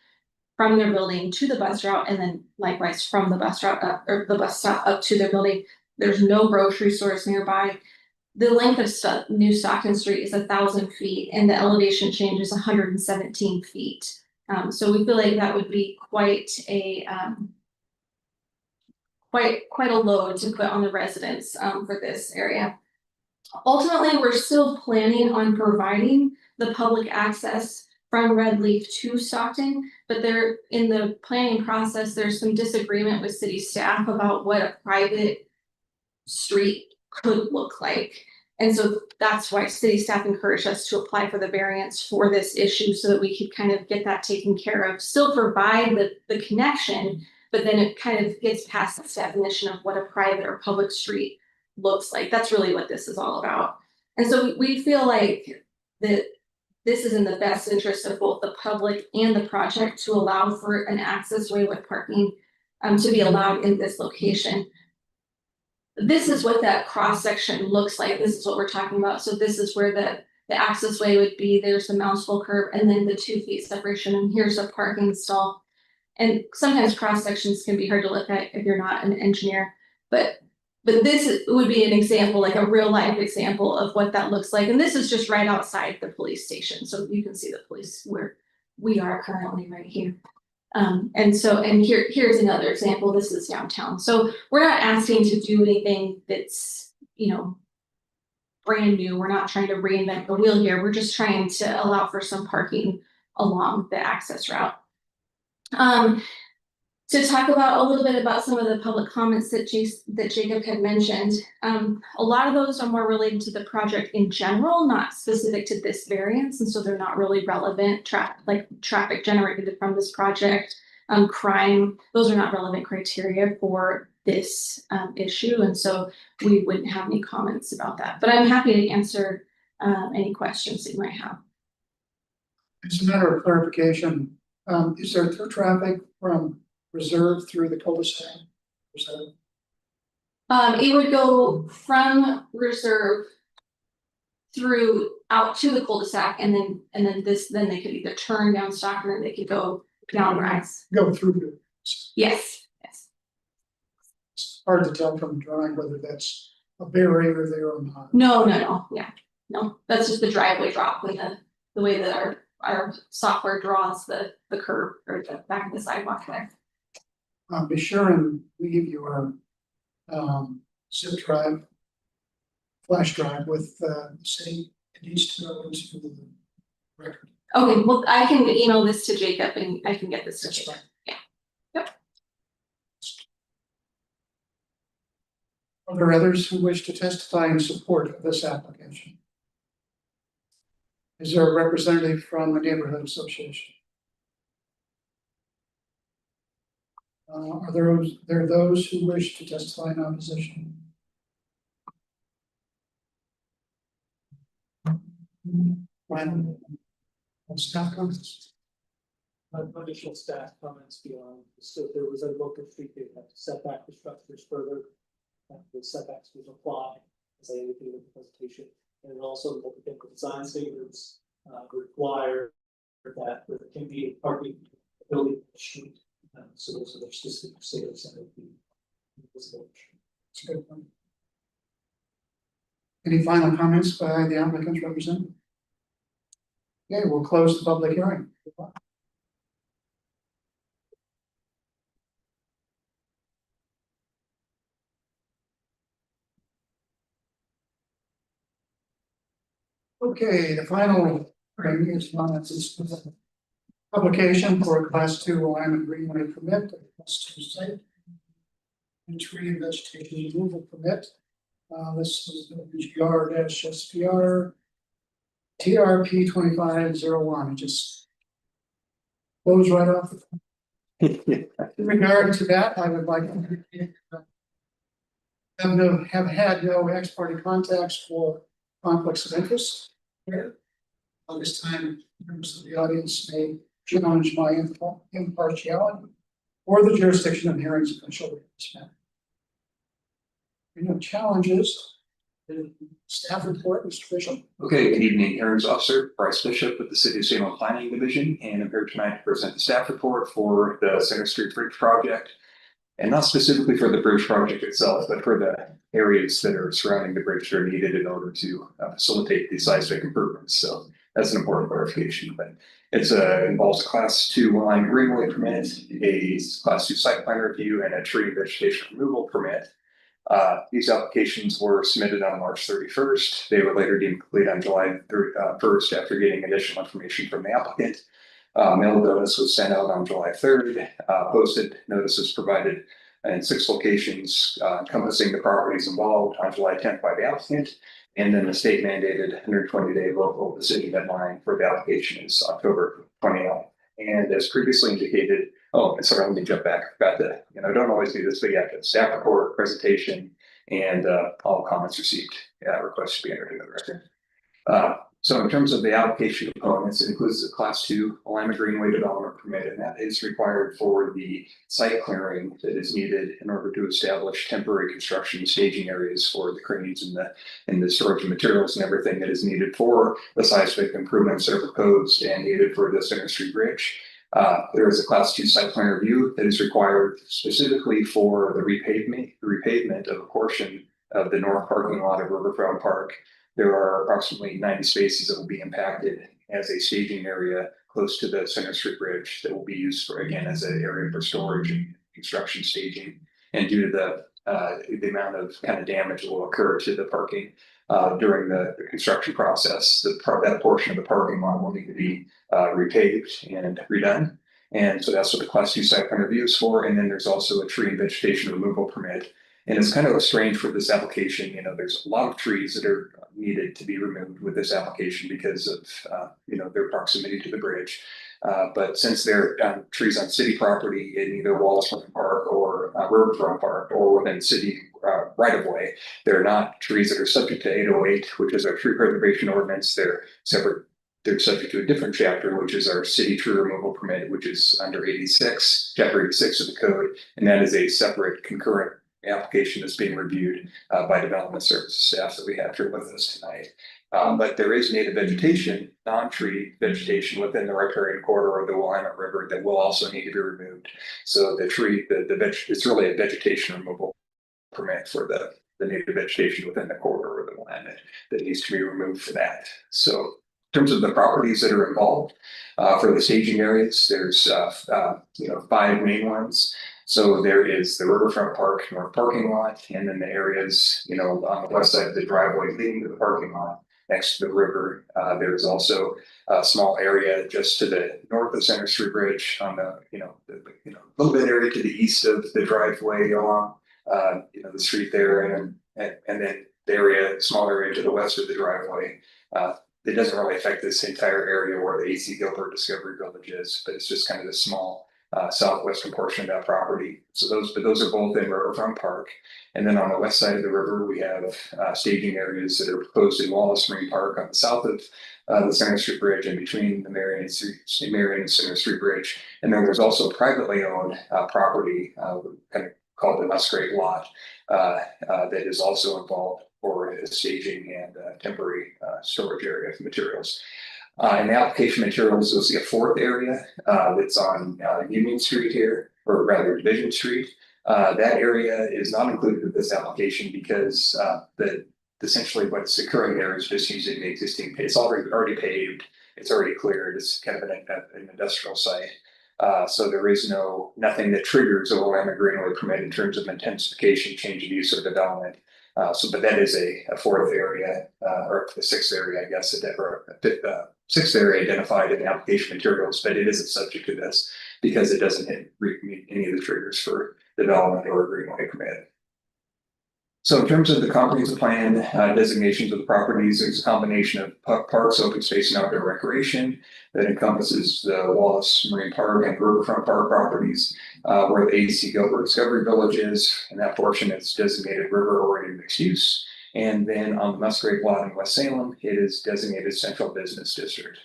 from their building to the bus route, and then likewise from the bus route up, or the bus stop up to their building. There's no grocery stores nearby. The length of New Stockton Street is 1,000 feet, and the elevation change is 117 feet. So we feel like that would be quite a quite a load to put on the residents for this area. Ultimately, we're still planning on providing the public access from Red Leaf to Stockton, but there, in the planning process, there's some disagreement with city staff about what a private street could look like. And so that's why city staff encouraged us to apply for the variance for this issue, so that we could kind of get that taken care of, still provide the connection, but then it kind of gets past this definition of what a private or public street looks like. That's really what this is all about. And so we feel like that this is in the best interest of both the public and the project to allow for an access way with parking to be allowed in this location. This is what that cross section looks like. This is what we're talking about. So this is where the access way would be. There's the mountable curb and then the 2 feet separation, and here's a parking stall. And sometimes cross sections can be hard to look at if you're not an engineer, but this would be an example, like a real life example of what that looks like. And this is just right outside the police station. So you can see the police where we are currently right here. And here's another example. This is downtown. So we're not asking to do anything that's, you know, brand new. We're not trying to reinvent the wheel here. We're just trying to allow for some parking along the access route. To talk about a little bit about some of the public comments that Jacob had mentioned. A lot of those are more related to the project in general, not specific to this variance, and so they're not really relevant. Traffic generated from this project, crime, those are not relevant criteria for this issue, and so we wouldn't have any comments about that. But I'm happy to answer any questions that you might have. As a matter of clarification, is there through traffic from Reserve through the cul-de-sac? It would go from Reserve through out to the cul-de-sac, and then they could either turn down Stockton or they could go down Rise. Go through. Yes. It's hard to tell from the drawing whether that's a barrier there or not. No, that's just the driveway drop with the way that our software draws the curb or the back of the sidewalk there. Be sure and leave your zip drive, flash drive with saying it needs to go into the record. Okay, well, I can email this to Jacob and I can get this to Jacob. Yeah. Yep. Are there others who wish to testify in support of this application? Is there a representative from the neighborhood association? Are there those who wish to testify in opposition? When staff comments? Additional staff comments beyond, so there was a local street, they had to set back the structures further. The setbacks would apply, as I indicated in the presentation, and also the technical design standards require that there can be parking building street. So those are the specific standards that would be visible. That's a good point. Any final comments by the applicant's representative? Okay, we'll close the public hearing. Okay, the final hearing is on its publication for a class 2 alignment greenway permit, a class 2 site. And tree and vegetation removal permit. This is WGR-SPR TRP 2501. It just blows right off the phone. In regard to that, I would like them to have had no ex parte contacts for conflicts of interest here. At this time, members of the audience may challenge my impartiality or the jurisdiction of hearings official. No challenges. Staff report, Mr. Bishop. Okay, good evening, Hearings Officer Bryce Bishop with the City of Salem Planning Division, and I'm here tonight to present the staff report for the Center Street Bridge project. And not specifically for the bridge project itself, but for the areas that are surrounding the bridge that are needed in order to facilitate the seismic improvements. So that's an important clarification, but it's involves a class 2 line greenway permit, a class 2 site plan review, and a tree vegetation removal permit. These applications were submitted on March 31st. They were later deemed complete on July 1st after getting additional information from the applicant. Mail notice was sent out on July 3rd. Posted notices provided in 6 locations encompassing the properties involved on July 10th by the applicant. And then the state mandated 120-day local decision deadline for the application is October 29th. And as previously indicated, sorry, let me jump back. I forgot to, don't always do this, but yeah, staff report, presentation, and all comments received. Requests to be entered into the record. So in terms of the application components, it includes the class 2 Lima Greenway development permit, and that is required for the site clearing that is needed in order to establish temporary construction staging areas for the cranes and the storage of materials and everything that is needed for the seismic improvements that are proposed and needed for the Center Street Bridge. There is a class 2 site plan review that is required specifically for the repavement of a portion of the north parking lot of Riverfront Park. There are approximately 90 spaces that will be impacted as a staging area close to the Center Street Bridge that will be used for, again, as an area for storage and construction staging. And due to the amount of kind of damage that will occur to the parking during the construction process, that portion of the parking lot will need to be repaved and redone. And so that's what the class 2 site plan review is for. And then there's also a tree and vegetation removal permit. And it's kind of strange for this application. There's a lot of trees that are needed to be removed with this application because of their proximity to the bridge. But since they're trees on city property in either Wallace Park or Riverfront Park or within city right of way, they're not trees that are subject to 808, which is our tree preservation ordinance. They're separate. They're subject to a different chapter, which is our city tree removal permit, which is under chapter 86 of the code, and that is a separate concurrent application that's being reviewed by development services staff that we have here with us tonight. But there is native vegetation, non-tree vegetation within the riparian corridor of the Willamette River that will also need to be removed. So the tree, it's really a vegetation removal permit for the native vegetation within the corridor of the Willamette that needs to be removed for that. So in terms of the properties that are involved for the staging areas, there's 5 main ones. So there is the Riverfront Park North parking lot, and then the areas, on the west side of the driveway leading to the parking lot next to the river. There's also a small area just to the north of Center Street Bridge on the, little bit area to the east of the driveway along, the street there, and then the area, small area to the west of the driveway. It doesn't really affect this entire area where the AC Gilbert Discovery Village is, but it's just kind of the small southwestern portion of that property. So those are both in Riverfront Park. And then on the west side of the river, we have staging areas that are proposed in Wallace Marine Park on the south of the Center Street Bridge and between the Marion and Center Street Bridge. And then there's also privately owned property, kind of called the Musgrave Lot, that is also involved for staging and temporary storage area of materials. In the application materials, you'll see a 4th area that's on Union Street here, or rather Division Street. That area is not included with this application because essentially what's occurring there is just using the existing, it's already paved, it's already cleared, it's kind of an industrial site. So there is nothing that triggers a Willamette Greenway permit in terms of intensification, change of use, or development. But that is a 4th area, or the 6th area, I guess, or 6th area identified in the application materials, but it isn't subject to this because it doesn't meet any of the triggers for development or greenway permit. So in terms of the comprehensive plan designations of the properties, there's a combination of parks, open space, and outdoor recreation that encompasses the Wallace Marine Park and Riverfront Park properties, where the AC Gilbert Discovery Village is, and that portion is designated river-oriented mixed use. And then on the Musgrave Lot in West Salem, it is designated Central Business District.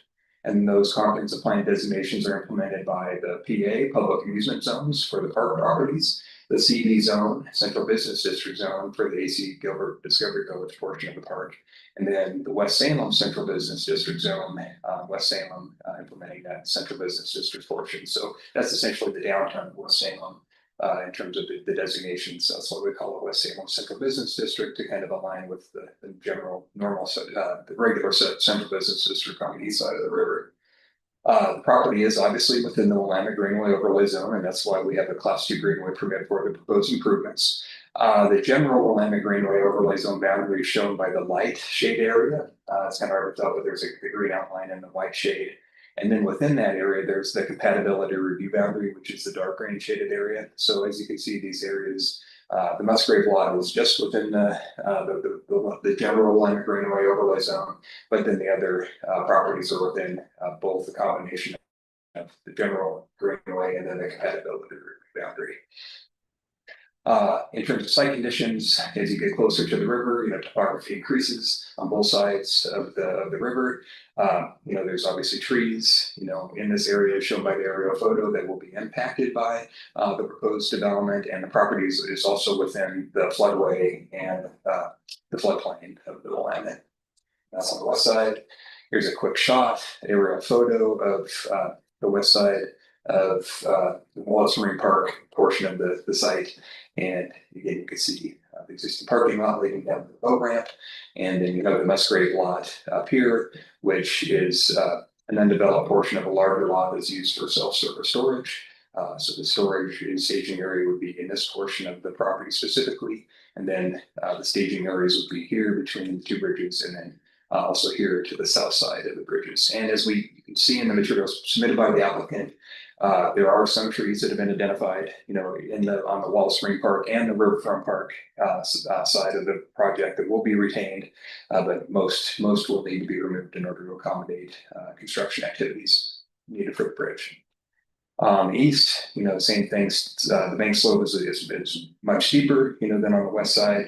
And those comprehensive plan designations are implemented by the PA, Public Amusement Zones, for the park properties. the CD zone, Central Business District zone for the AC Gilbert Discovery Village portion of the park. And then the West Salem Central Business District zone, West Salem implementing that Central Business District portion. So that's essentially the downtown of West Salem in terms of the designations. So that's what we call it West Salem Central Business District to kind of align with the general normal, the regular Central Business District on the east side of the river. The property is obviously within the Willamette Greenway overlay zone, and that's why we have a Class 2 Greenway permit for the proposed improvements. The general Willamette Greenway overlay zone boundary is shown by the light shade area. It's kind of hard to tell, but there's a green outline and the white shade. And then within that area, there's the compatibility review boundary, which is the dark green shaded area. So as you can see, these areas, the Musgrave lot is just within the general Willamette Greenway overlay zone, but then the other properties are within both the combination of the general Greenway and then the compatibility boundary. In terms of site conditions, as you get closer to the river, topography increases on both sides of the river. There's obviously trees, in this area shown by the aerial photo that will be impacted by the proposed development, and the property is also within the floodway and the floodplain of the Willamette. That's on the west side. Here's a quick shot, aerial photo of the west side of the Wallace Marine Park portion of the site. And again, you can see the existing parking lot leading down to the boat ramp. And then you have the Musgrave lot up here, which is an undeveloped portion of a larger lot that's used for self-service storage. So the storage and staging area would be in this portion of the property specifically. And then the staging areas would be here between the two bridges, and then also here to the south side of the bridges. And as you can see in the materials submitted by the applicant, there are some trees that have been identified, on the Wallace Marine Park and the Riverfront Park side of the project that will be retained, but most will need to be removed in order to accommodate construction activities needed for the bridge. East, same things. The bank slope is much steeper, than on the west side.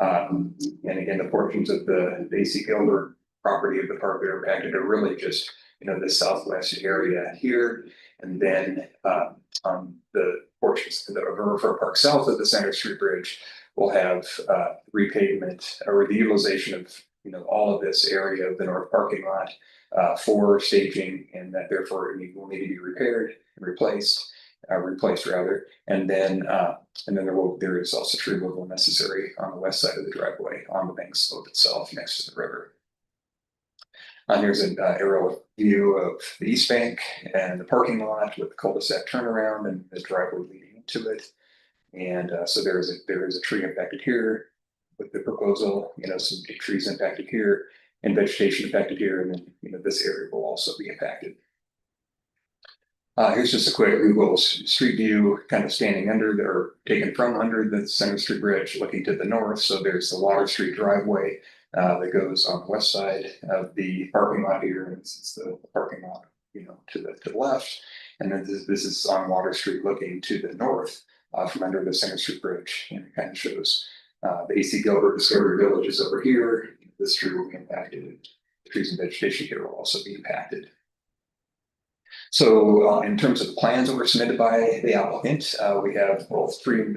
And again, the portions of the AC Gilbert property of the park that are impacted are really just, the southwest area here. And then the portions of the Riverfront Park south of the Center Street Bridge will have repavement or the utilization of, all of this area of the north parking lot for staging, and that therefore it will need to be repaired and replaced rather. And then there is also tree removal necessary on the west side of the driveway on the bank slope itself next to the river. Here's an aerial view of the east bank and the parking lot with the cul-de-sac turnaround and the driveway leading into it. And so there is a tree impacted here with the proposal, some big trees impacted here and vegetation impacted here, and then this area will also be impacted. Here's just a quick Google Street View, kind of standing taken from under the Center Street Bridge, looking to the north. So there's the Water Street driveway that goes on the west side of the parking lot here, and this is the parking lot, to the left. And then this is on Water Street looking to the north from under the Center Street Bridge, and it kind of shows the AC Gilbert Discovery Village is over here. This tree will be impacted. The trees and vegetation here will also be impacted. So in terms of the plans that were submitted by the applicant, we have both tree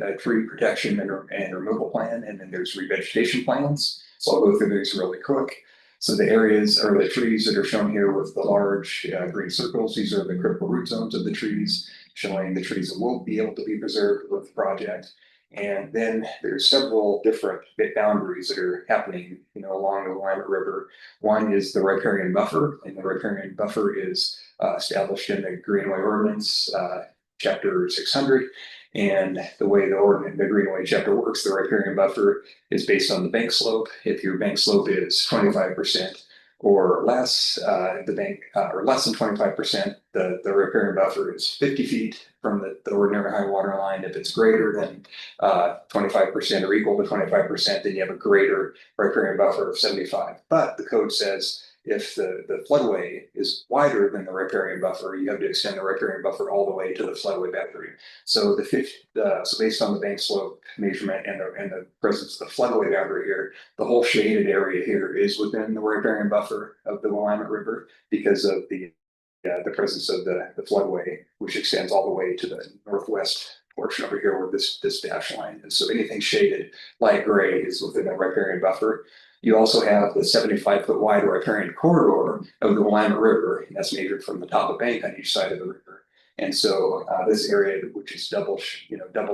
protection and removal plan, and then there's revegetation plans. So I'll go through these really quick. So the areas or the trees that are shown here with the large green circles, these are the critical root zones of the trees, showing the trees that will be able to be preserved with the project. And then there's several different boundaries that are happening, along the Willamette River. One is the riparian buffer, and the riparian buffer is established in the Greenway Ordinance, Chapter 600. And the way the Greenway chapter works, the riparian buffer is based on the bank slope. If your bank slope is 25% or less, or less than 25%, the riparian buffer is 50 feet from the ordinary high water line. If it's greater than 25% or equal to 25%, then you have a greater riparian buffer of 75. But the code says if the floodway is wider than the riparian buffer, you have to extend the riparian buffer all the way to the floodway boundary. So so based on the bank slope measurement and the presence of the floodway boundary here, the whole shaded area here is within the riparian buffer of the Willamette River because of the presence of the floodway, which extends all the way to the northwest portion over here where this dash line is. So anything shaded light gray is within the riparian buffer. You also have the 75-foot wide riparian corridor of the Willamette River, and that's measured from the top of bank on each side of the river. And so this area, which is double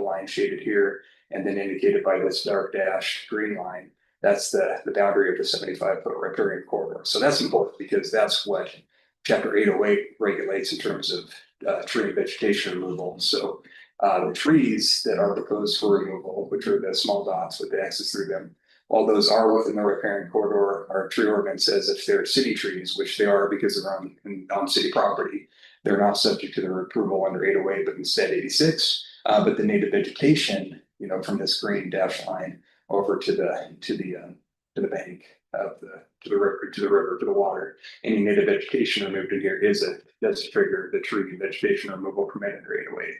line shaded here, and then indicated by this dark dashed green line, that's the boundary of the 75-foot riparian corridor. So that's important because that's what Chapter 808 regulates in terms of tree and vegetation removal. So the trees that are proposed for removal, which are the small dots with the X's through them, while those are within the riparian corridor, our tree ordinance says if they're city trees, which they are because they're on city property, they're not subject to their approval under 808, but instead 86. But the native vegetation, from this green dash line over to the bank of to the river, to the water, any native vegetation removed in here does trigger the tree and vegetation removal permit under 808.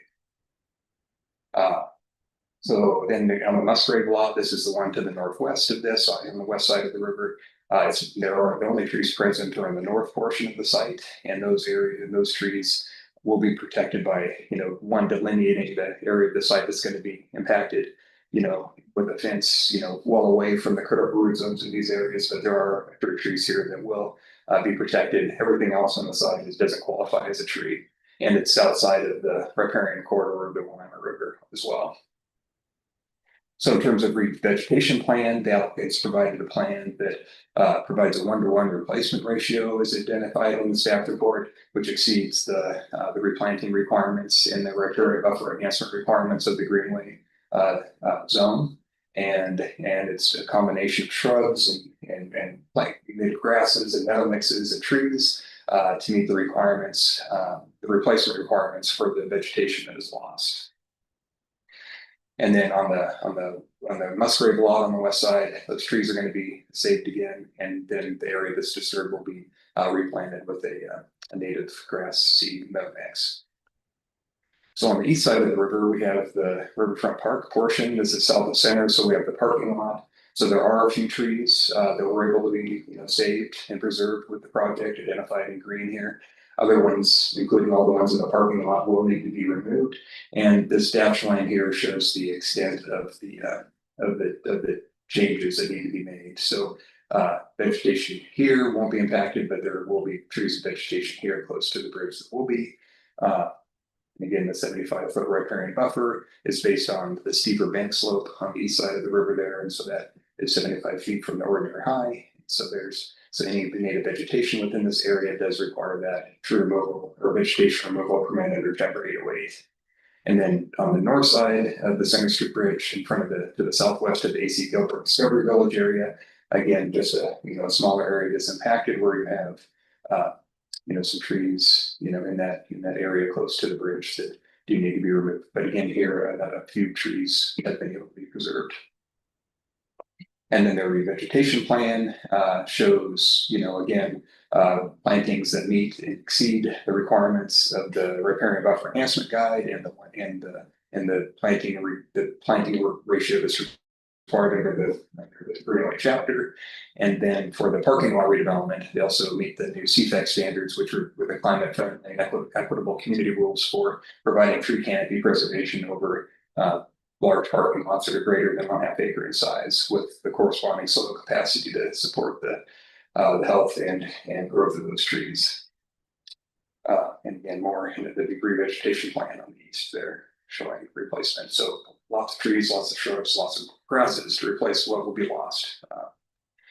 So then on the Musgrave lot, this is the one to the northwest of this, on the west side of the river. There are the only trees present are in the north portion of the site, and those trees will be protected by, one delineating the area of the site that's going to be impacted, with a fence, well away from the critical root zones in these areas, but there are trees here that will be protected. Everything else on the side doesn't qualify as a tree, and it's outside of the riparian corridor of the Willamette River as well. So in terms of revegetation plan, the applicant's provided a plan that provides a 1-to-1 replacement ratio as identified in the staff report, which exceeds the replanting requirements and the riparian buffer enhancement requirements of the Greenway zone. And it's a combination of shrubs and like native grasses and meadow mixes and trees to meet the requirements, the replacement requirements for the vegetation that is lost. And then on the Musgrave lot on the west side, those trees are going to be saved again, and then the area that's disturbed will be replanted with a native grass seed meadow mix. So on the east side of the river, we have the Riverfront Park portion. This is south of center, so we have the parking lot. So there are a few trees that were able to be saved and preserved with the project identified in green here. Other ones, including all the ones in the parking lot, will need to be removed. And this dash line here shows the extent of the changes that need to be made. So vegetation here won't be impacted, but there will be trees and vegetation here close to the bridge that will be. Again, the 75-foot riparian buffer is based on the steeper bank slope on the east side of the river there, and so that is 75 feet from the ordinary high. So any native vegetation within this area does require that tree removal or vegetation removal permit under Chapter 808. And then on the north side of the Center Street Bridge, in front of to the southwest of the AC Gilbert Discovery Village area, again, just a smaller area that's impacted where you have some trees in that area close to the bridge that do need to be removed. But again, here a few trees have been able to be preserved. And then the revegetation plan shows, again, plantings that meet and exceed the requirements of the riparian buffer enhancement guide and the planting ratio that's required under the Greenway chapter. And then for the parking lot redevelopment, they also meet the new CFEC standards, which are with the climate friendly and equitable community rules for providing tree canopy preservation over large parking lots that are greater than 1/2 acre in size, with the corresponding soil capacity to support the health and growth of those trees. And again, more into the degree vegetation plan on the east there, showing replacement. So lots of trees, lots of shrubs, lots of grasses to replace what will be lost.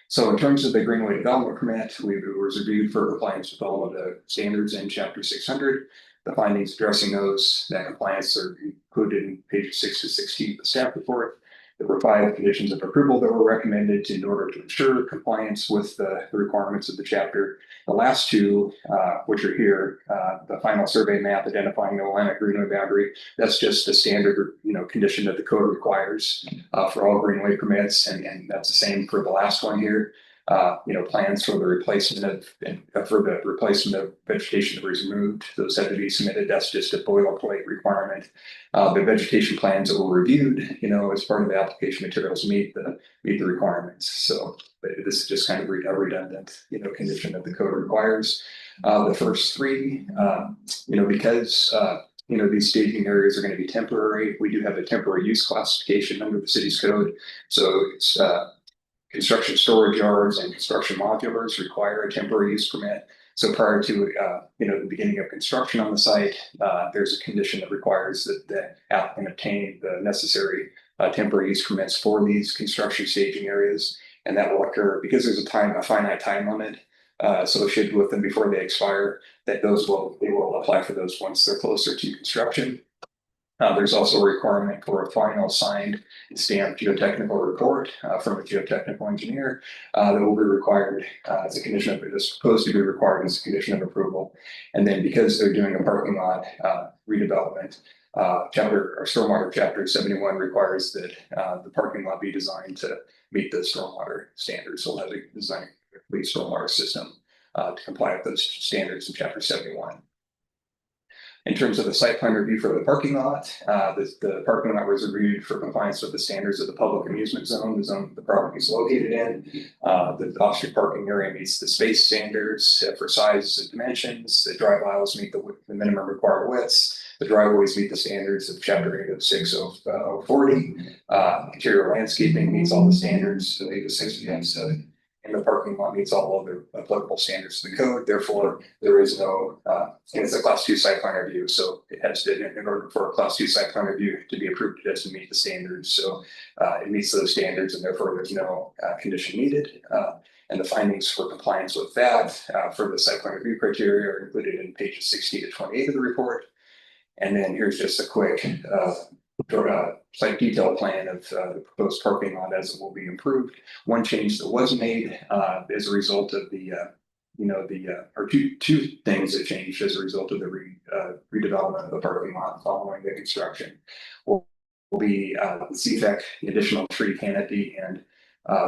So in terms of the Greenway development permit, we was reviewed for compliance with all of the standards in Chapter 600. The findings addressing that compliance are included in pages 6 to 16 of the staff report. There were 5 conditions of approval that were recommended in order to ensure compliance with the requirements of the chapter. The last 2, which are here, the final survey map identifying the Willamette Greenway boundary, that's just a standard, condition that the code requires for all Greenway permits, and that's the same for the last one here. Plans for the replacement of vegetation that was removed, those had to be submitted. That's just a boilerplate requirement. The vegetation plans that were reviewed, as part of the application materials meet the requirements. So this is just kind of a redundant, condition that the code requires. The first 3, because these staging areas are going to be temporary. We do have a temporary use classification under the city's code. So it's construction storage yards and construction modulars require a temporary use permit. So prior to the beginning of construction on the site, there's a condition that requires that the applicant obtain the necessary temporary use permits for these construction staging areas, and that will occur because there's a finite time limit associated with them before they expire. That they will apply for those once they're closer to construction. There's also a requirement for a final signed and stamped geotechnical report from a geotechnical engineer that will be required as a condition of it is supposed to be required as a condition of approval. And then because they're doing a parking lot redevelopment, stormwater chapter 71 requires that the parking lot be designed to meet the stormwater standards. So we'll have to design a complete stormwater system to comply with those standards in chapter 71. In terms of the site plan review for the parking lot, the parking lot was reviewed for compliance with the standards of the public amusement zone, the zone the property is located in. The off-street parking area meets the space standards for size and dimensions. The drive aisles meet the minimum required widths. The driveways meet the standards of chapter 806 of 40. Interior landscaping meets all the standards of 806 and 7. And the parking lot meets all other applicable standards of the code. Therefore, there is no, it's a class 2 site plan review. So it has to, in order for a class 2 site plan review to be approved, it has to meet the standards. So it meets those standards, and therefore there's no condition needed. And the findings for compliance with that for the site plan review criteria are included in pages 60 to 28 of the report. And then here's just a quick site detail plan of the proposed parking lot as it will be improved. One change that was made as a result of or two things that changed as a result of the redevelopment of the parking lot following the construction will be the CFEC, the additional tree canopy and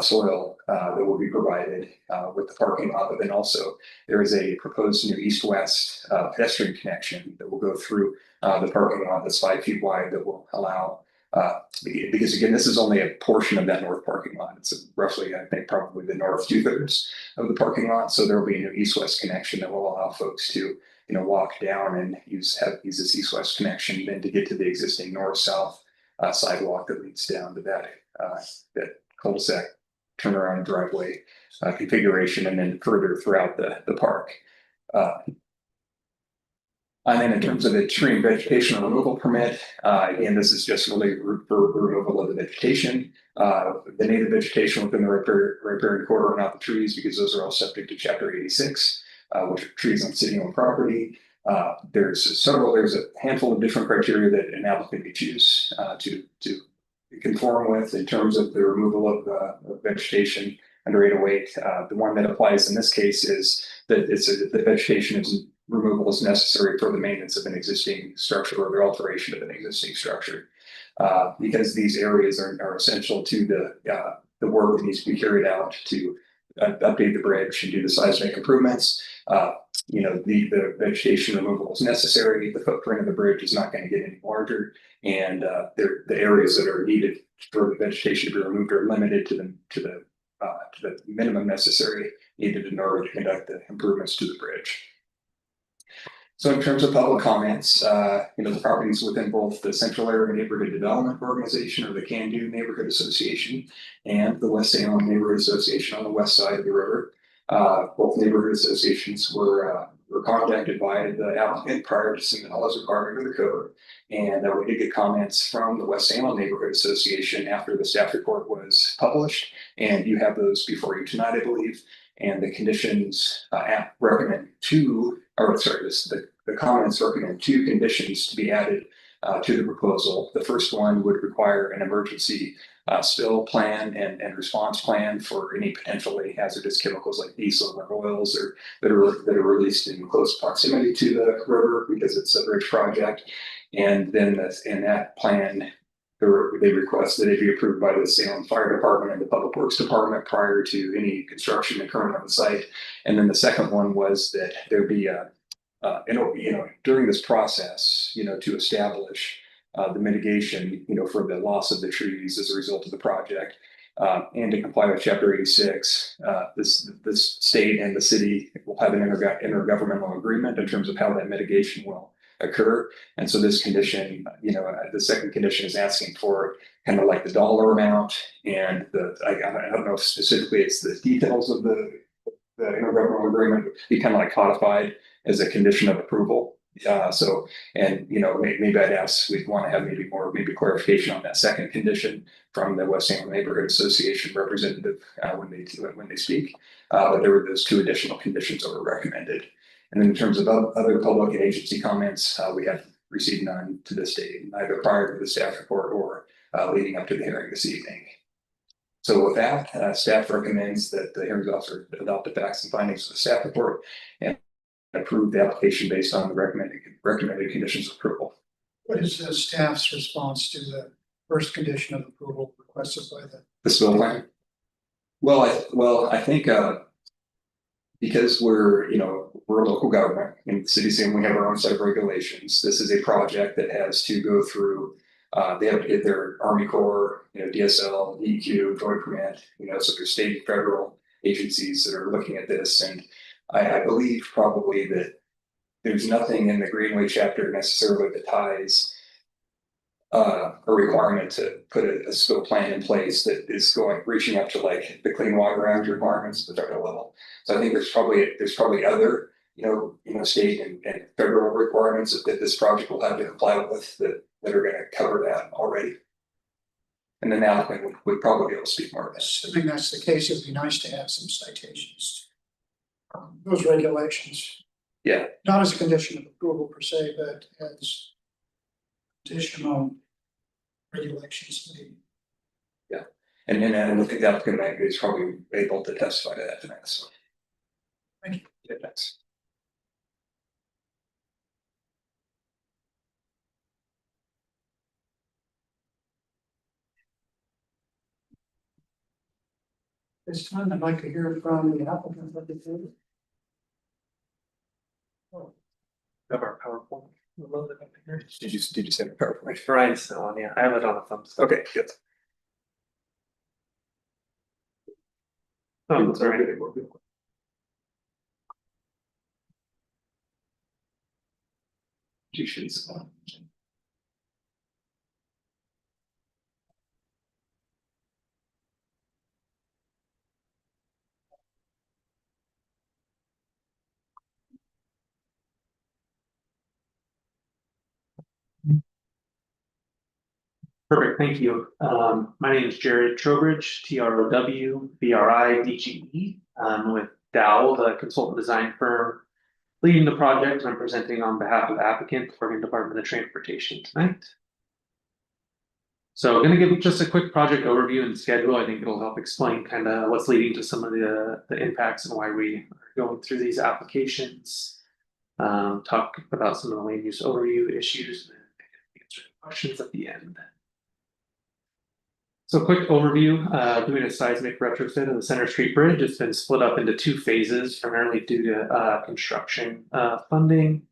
soil that will be provided with the parking lot. But then also there is a proposed new east-west pedestrian connection that will go through the parking lot that's 5 feet wide that will allow, because again, this is only a portion of that north parking lot. It's roughly, I think, probably the north 2/3 of the parking lot. So there will be a new east-west connection that will allow folks to, walk down and use this east-west connection, then to get to the existing north-south sidewalk that leads down to that cul-de-sac turnaround driveway configuration, and then further throughout the park. And then in terms of the tree and vegetation removal permit, again, this is just really for removal of the vegetation. The native vegetation within the riparian corridor are not the trees, because those are all subject to chapter 86, which are trees on city-owned property. There's a handful of different criteria that an applicant may choose to conform with in terms of the removal of vegetation under 808. The one that applies in this case is that the vegetation removal is necessary for the maintenance of an existing structure or the alteration of an existing structure. Because these areas are essential to the work that needs to be carried out to update the bridge and do the seismic improvements. The vegetation removal is necessary. The footprint of the bridge is not going to get any larger, and the areas that are needed for the vegetation to be removed are limited to the minimum necessary needed in order to conduct the improvements to the bridge. So in terms of public comments, the properties within both the Central Area Neighborhood Development Organization, or the Can-Do Neighborhood Association, and the West Salem Neighborhood Association on the west side of the river. Both neighborhood associations were contacted by the applicant prior to submittal as required under the code. And we did get comments from the West Salem Neighborhood Association after the staff report was published. And you have those before you tonight, I believe. And the conditions recommend the comments recommend 2 conditions to be added to the proposal. The first one would require an emergency spill plan and response plan for any potentially hazardous chemicals like diesel or oils that are released in close proximity to the river, because it's a bridge project. And then in that plan, they request that it be approved by the Salem Fire Department and the Public Works Department prior to any construction occurring on the site. And then the second one was that there be during this process, to establish the mitigation, for the loss of the trees as a result of the project, and to comply with Chapter 86. This state and the city will have an intergovernmental agreement in terms of how that mitigation will occur. And so this condition, the second condition is asking for kind of like the dollar amount and I don't know if specifically it's the details of the intergovernmental agreement, be kind of like codified as a condition of approval. Maybe I'd ask, we'd want to have maybe clarification on that second condition from the West Salem Neighborhood Association representative when they speak. But there were those two additional conditions that were recommended. And then in terms of other public and agency comments, we have received none to this date, either prior to the staff report or leading up to the hearing this evening. So with that, staff recommends that the hearings officer adopt the facts and findings of the staff report and approve the application based on the recommended conditions of approval. What is the staff's response to the first condition of approval requested by The spill plan? Well, I think because we're a local government in the city, and we have our own set of regulations. This is a project that has to go through. They have to get their Army Corps, DSL, DEQ, Joint Permit, so there's state and federal agencies that are looking at this. And I believe probably that there's nothing in the Greenway chapter necessarily that ties a requirement to put a spill plan in place that is reaching up to like the Clean Water Act requirements at the federal level. So I think there's probably other state and federal requirements that this project will have to comply with that are going to cover that already. And then the applicant would probably be able to speak more of that. Assuming that's the case, it'd be nice to have some citations. Those regulations. Yeah. Not as a condition of approval per se, but as additional regulations maybe. Yeah. And I think the applicant is probably able to testify to that tonight. So. Thank you. Yeah, thanks. This time I'd like to hear from the applicant. Have our PowerPoint. We'll load it up here. Did you send a PowerPoint? Brian's still on, yeah. I have it on a thumbs up. Okay, good. Oh, sorry. Perfect, thank you. My name is Jared Trowbridge, TROWBRIDGE. I'm with Dow, the consultant design firm leading the project. I'm presenting on behalf of the applicant, Oregon Department of Transportation tonight. So I'm going to give just a quick project overview and schedule. I think it'll help explain kind of what's leading to some of the impacts and why we are going through these applications. Talk about some of the land use overview issues and answer questions at the end. So quick overview, doing a seismic retrofit of the Center Street Bridge. It's been split up into two phases, primarily due to construction funding.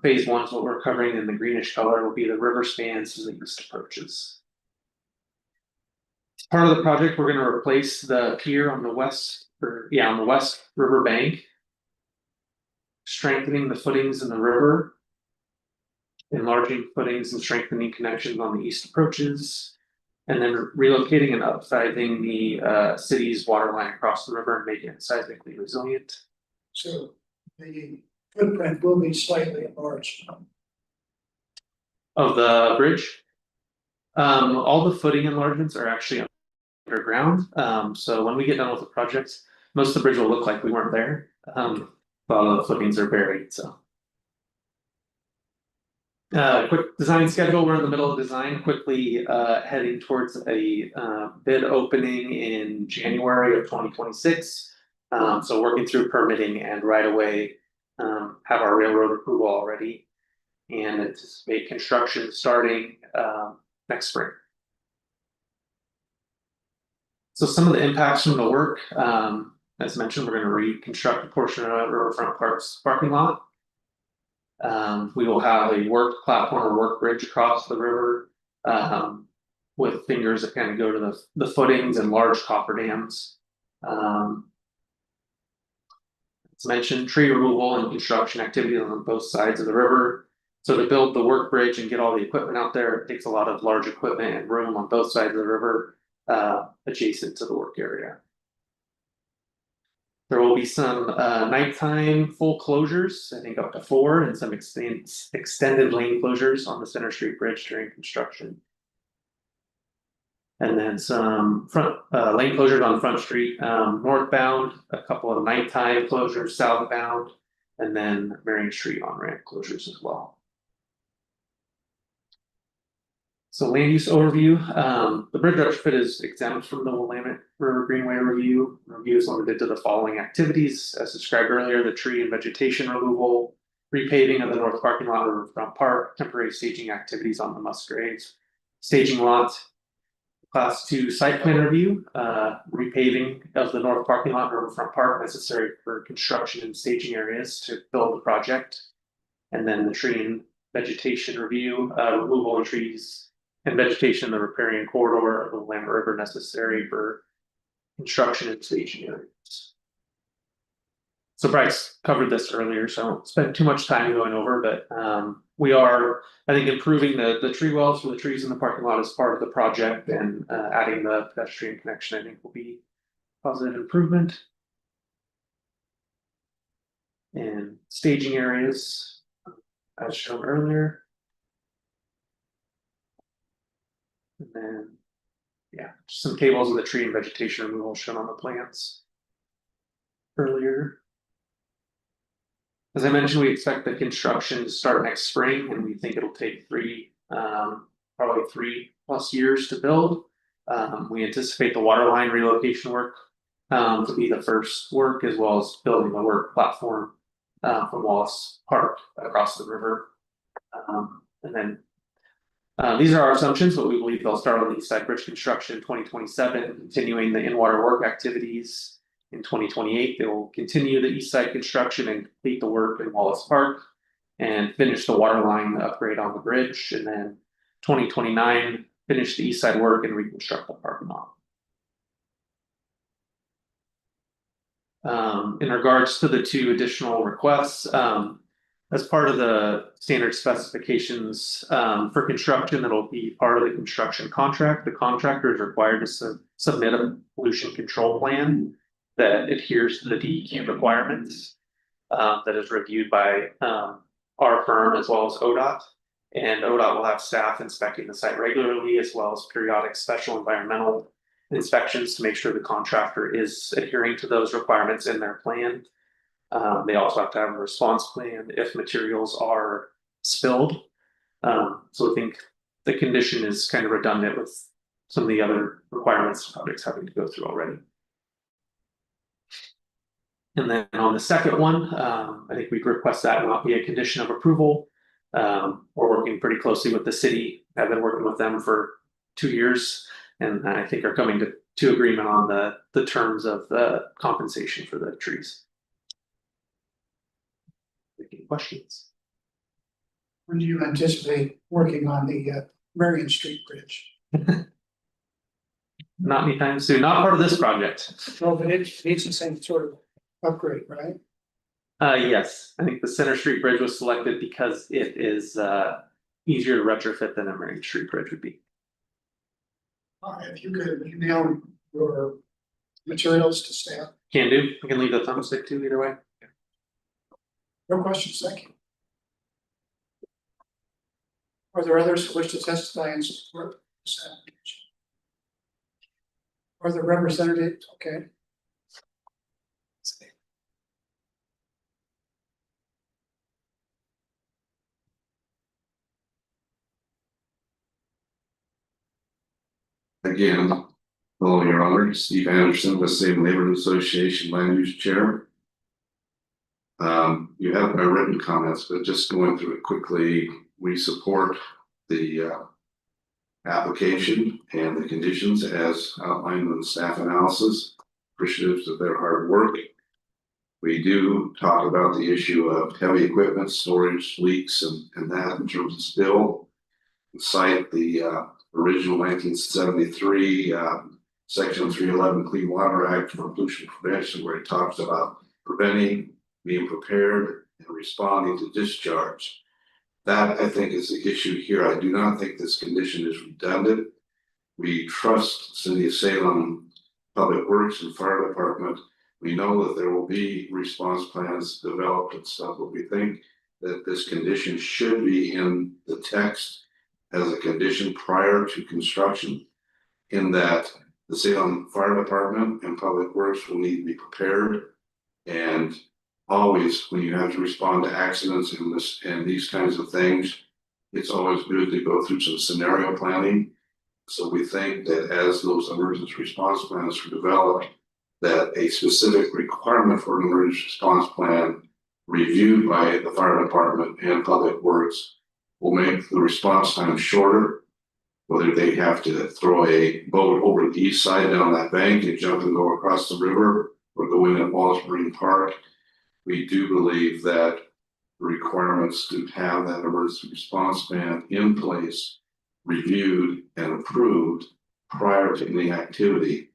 Phase one is what we're covering in the greenish color will be the river spans as the east approaches. As part of the project, we're going to replace the pier on the west river bank, strengthening the footings in the river, enlarging footings and strengthening connections on the east approaches, and then relocating and upsizing the city's water line across the river and making it seismically resilient. So the footprint will be slightly enlarged. Of the bridge, all the footing enlargements are actually underground. So when we get done with the project, most of the bridge will look like we weren't there. A lot of the footings are buried. So. Quick design schedule. We're in the middle of design, quickly heading towards a bid opening in January of 2026. So working through permitting and right away have our railroad approval already and anticipate construction starting next spring. So some of the impacts from the work, as mentioned, we're going to reconstruct a portion of the Riverfront Park's parking lot. We will have a work platform or work bridge across the river with fingers that kind of go to the footings and large copper dams. As mentioned, tree removal and construction activities on both sides of the river. So to build the work bridge and get all the equipment out there, it takes a lot of large equipment and room on both sides of the river, adjacent to the work area. There will be some nighttime full closures, I think up to 4, and some extended lane closures on the Center Street Bridge during construction. And then some front lane closures on Front Street northbound, a couple of nighttime closures southbound, and then Marion Street on ramp closures as well. So land use overview, the bridge retrofit is exempt from the Willamette River Greenway review. Review is limited to the following activities, as described earlier: the tree and vegetation removal, repaving of the north parking lot of Riverfront Park, temporary staging activities on the Musgraves staging lot. Class 2 site plan review, repaving of the north parking lot of Riverfront Park necessary for construction and staging areas to build the project. And then the tree and vegetation review, removal of trees and vegetation in the riparian corridor of the Willamette River necessary for construction and staging areas. So Bryce covered this earlier, so I won't spend too much time going over, but we are, I think, improving the tree wells for the trees in the parking lot as part of the project, and adding the pedestrian connection, I think, will be positive improvement. And staging areas, as shown earlier. And then, yeah, just some tables of the tree and vegetation removal shown on the plans earlier. As I mentioned, we expect the construction to start next spring, and we think it'll take probably 3+ years to build. We anticipate the water line relocation work to be the first work, as well as building the work platform from Wallace Park across the river. And then these are our assumptions, but we believe they'll start on the East Side Bridge construction in 2027, continuing the in-water work activities. In 2028, they will continue the east side construction and complete the work in Wallace Park and finish the water line upgrade on the bridge. And then 2029, finish the east side work and reconstruct the parking lot. In regards to the 2 additional requests, as part of the standard specifications for construction, that'll be part of the construction contract. The contractor is required to submit a pollution control plan that adheres to the DEQ requirements, that is reviewed by our firm as well as ODOT. And ODOT will have staff inspecting the site regularly, as well as periodic special environmental inspections to make sure the contractor is adhering to those requirements in their plan. They also have to have a response plan if materials are spilled. So I think the condition is kind of redundant with some of the other requirements projects having to go through already. And then on the second one, I think we'd request that not be a condition of approval. We're working pretty closely with the city. I've been working with them for 2 years, and I think are coming to agreement on the terms of the compensation for the trees. Any questions? When do you anticipate working on the Marion Street Bridge? Not anytime soon, not part of this project. No, but it's the same sort of upgrade, right? Yes, I think the Center Street Bridge was selected because it is easier to retrofit than a Marion Street Bridge would be. If you could email your materials to staff. Can do, I can leave the thumbstick too, either way. No questions, thank you. Are there others who wish to testify in support of this application? Are there representatives? Okay. Again, hello, Your Honor, Steve Anderson, West Salem Neighborhood Association Land Use Chair. You have my written comments, but just going through it quickly, we support the application and the conditions as outlined in the staff analysis, appreciative of their hard work. We do talk about the issue of heavy equipment, storage, leaks, and that in terms of spill. Cite the original 1973 Section 311 Clean Water Act for pollution prevention, where it talks about preventing, being prepared, and responding to discharge. That, I think, is the issue here. I do not think this condition is redundant. We trust City of Salem, Public Works and Fire Department. We know that there will be response plans developed and stuff, but we think that this condition should be in the text as a condition prior to construction. In that the Salem Fire Department and Public Works will need to be prepared. And always, when you have to respond to accidents and these kinds of things, it's always good to go through some scenario planning. So we think that as those emergency response plans are developed, that a specific requirement for an emergency response plan reviewed by the fire department and public works will make the response time shorter. Whether they have to throw a boat over the east side down that bank and jump and go across the river or go in at Wallace Marine Park. We do believe that the requirements to have that emergency response plan in place, reviewed and approved prior to any activity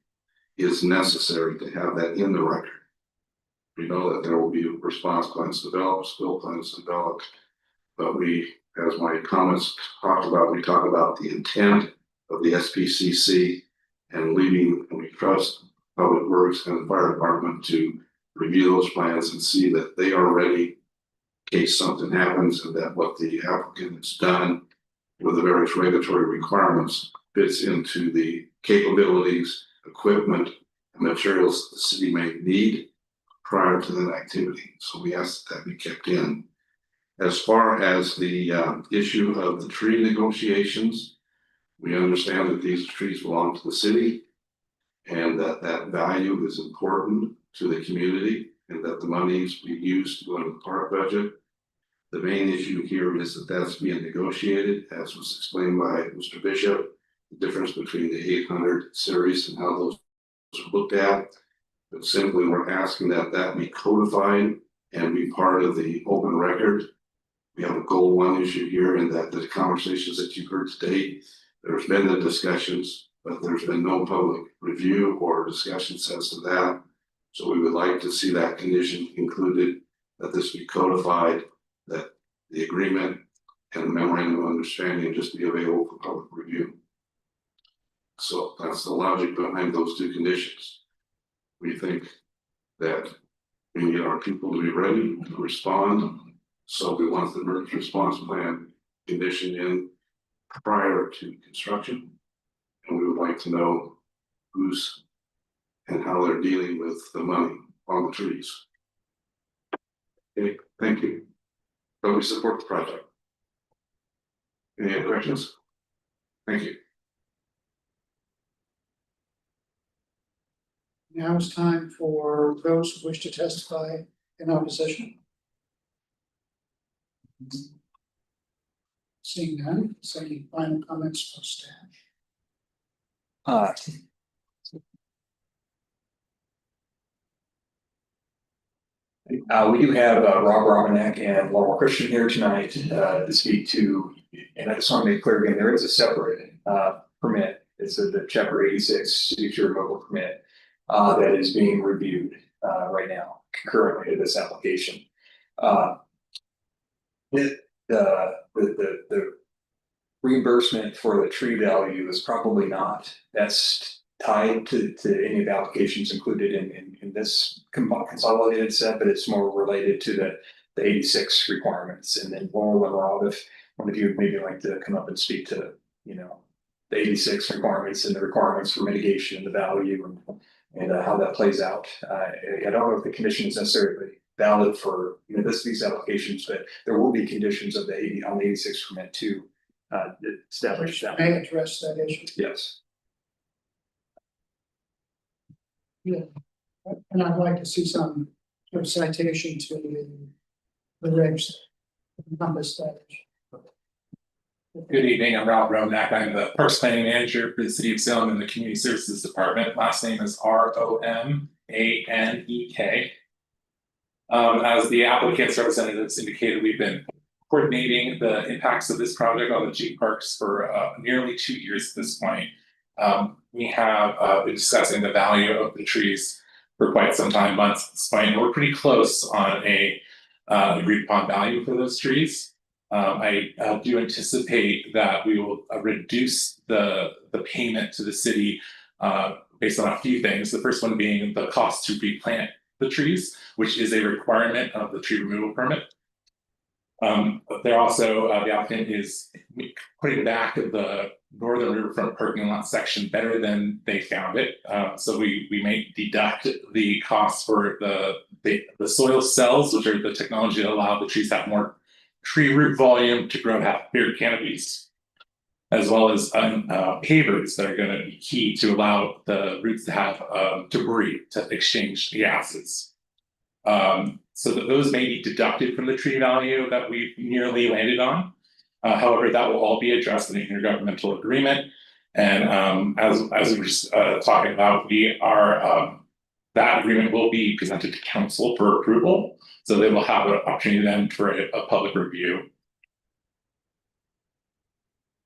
is necessary to have that in the record. We know that there will be response plans developed, spill plans developed, but we, as my comments talked about, we talk about the intent of the SPCC and leaving, and we trust Public Works and the fire department to review those plans and see that they are ready in case something happens, and that what the applicant has done with the various regulatory requirements fits into the capabilities, equipment, and materials the city may need prior to that activity. So we ask that be kept in. As far as the issue of the tree negotiations, we understand that these trees belong to the city and that that value is important to the community and that the monies we use to go into the park budget. The main issue here is that that's being negotiated, as was explained by Mr. Bishop, the difference between the 800 series and how those are looked at. But simply we're asking that that be codified and be part of the open record. We have a goal one issue here, and that the conversations that you've heard today, there's been the discussions, but there's been no public review or discussions as to that. So we would like to see that condition included, that this be codified, that the agreement and the memorandum of understanding just be available for public review. So that's the logic behind those two conditions. We think that we need our people to be ready to respond. So we want the emergency response plan conditioned in prior to construction. And we would like to know who's and how they're dealing with the money on the trees. Okay, thank you. But we support the project. Any other questions? Thank you. Now it's time for those who wish to testify in opposition. Seeing none, any final comments from staff? We do have Rob Romanek and Laurel Christian here tonight to speak to, and I just want to make clear again, there is a separate permit. It's the Chapter 86 signature removal permit that is being reviewed right now concurrently to this application. The reimbursement for the tree value is probably not that's tied to any of the applications included in this consolidated set, but it's more related to the 86 requirements. And then Laurel and Rob, if one of you would maybe like to come up and speak to, the 86 requirements and the requirements for mitigation and the value and how that plays out. I don't know if the condition is necessarily valid for these applications, but there will be conditions of the 86 permit to establish that. May I address that issue? Yes. Yeah, and I'd like to see some sort of citation to the regs that encompass that issue. Good evening, I'm Rob Romanek. I'm the Parks Planning Manager for the City of Salem in the Community Services Department. Last name is Romanek. As the applicant's representatives indicated, we've been coordinating the impacts of this project on the G Parks for nearly 2 years at this point. We have been discussing the value of the trees for quite some time, months at this point, and we're pretty close on a agreed upon value for those trees. I do anticipate that we will reduce the payment to the city based on a few things. The first one being the cost to replant the trees, which is a requirement of the tree removal permit. But they're also, the applicant is putting back the northern riverfront parking lot section better than they found it. So we may deduct the costs for the soil cells, which are the technology that allow the trees to have more tree root volume to grow, have bigger canopies, as well as pavers that are going to be key to allow the roots to have to breathe, to exchange gases. So that those may be deducted from the tree value that we've nearly landed on. However, that will all be addressed in the intergovernmental agreement. And as we were just talking about, we are that agreement will be presented to council for approval. So they will have an opportunity then for a public review.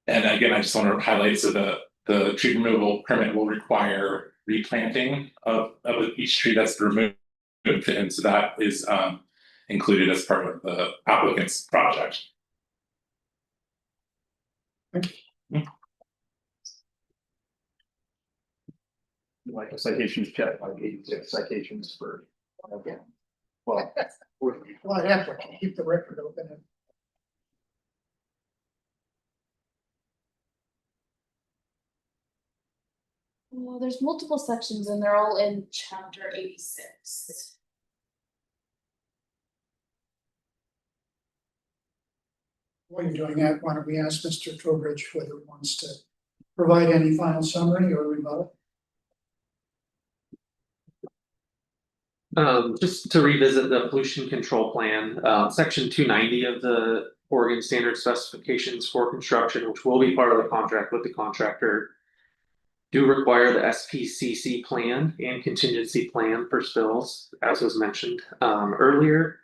And again, I just want to highlight, so the tree removal permit will require replanting of each tree that's removed. And so that is included as part of the applicant's project. Like a citations check, like 86 citations for, okay. Well, I have to keep the record open. Well, there's multiple sections and they're all in chapter 86. While you're doing that, why don't we ask Mr. Trowbridge whether he wants to provide any final summary or rebuttal? Just to revisit the pollution control plan, section 290 of the Oregon Standard Specifications for Construction, which will be part of the contract with the contractor, do require the SPCC plan and contingency plan for spills, as was mentioned earlier.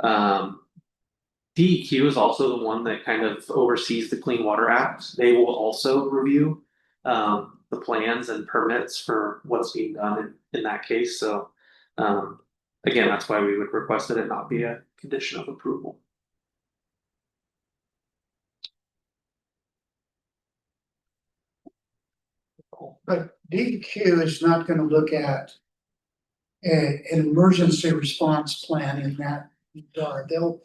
DEQ is also the one that kind of oversees the Clean Water Act. They will also review the plans and permits for what's being done in that case. So again, that's why we would request that it not be a condition of approval. But DEQ is not going to look at an emergency response plan in that regard. They'll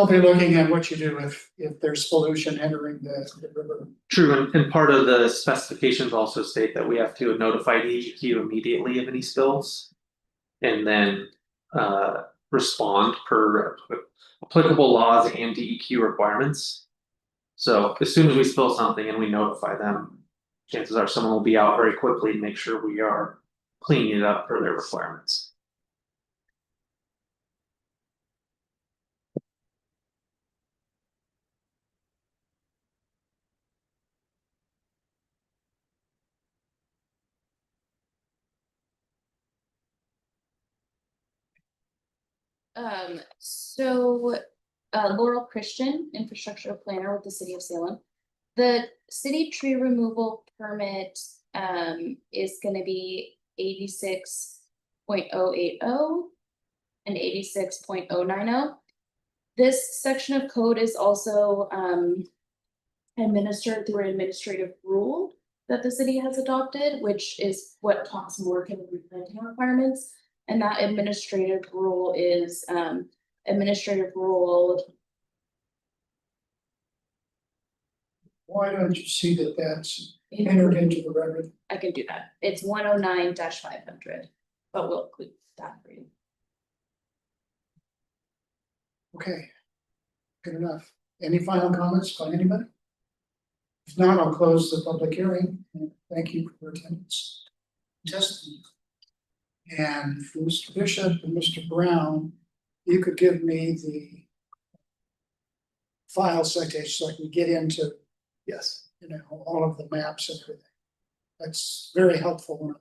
be looking at what you do if there's pollution entering the river. True, and part of the specifications also state that we have to notify DEQ immediately of any spills. And then respond per applicable laws and DEQ requirements. So as soon as we spill something and we notify them, chances are someone will be out very quickly to make sure we are cleaning it up per their requirements. So Laurel Christian, infrastructure planner with the city of Salem. The city tree removal permit is gonna be 86.080 and 86.090. This section of code is also administered through an administrative rule that the city has adopted, which is what talks more to the replanting requirements. And that administrative rule is administrative rule. Why don't you see that that's entered into the record? I can do that. It's 109-500, but we'll include that for you. Okay, good enough. Any final comments by anybody? If not, I'll close the public hearing. Thank you for your attendance. Testimony. And for Mr. Bishop and Mr. Brown, you could give me the file citation so I can get into, Yes. all of the maps and everything. That's very helpful when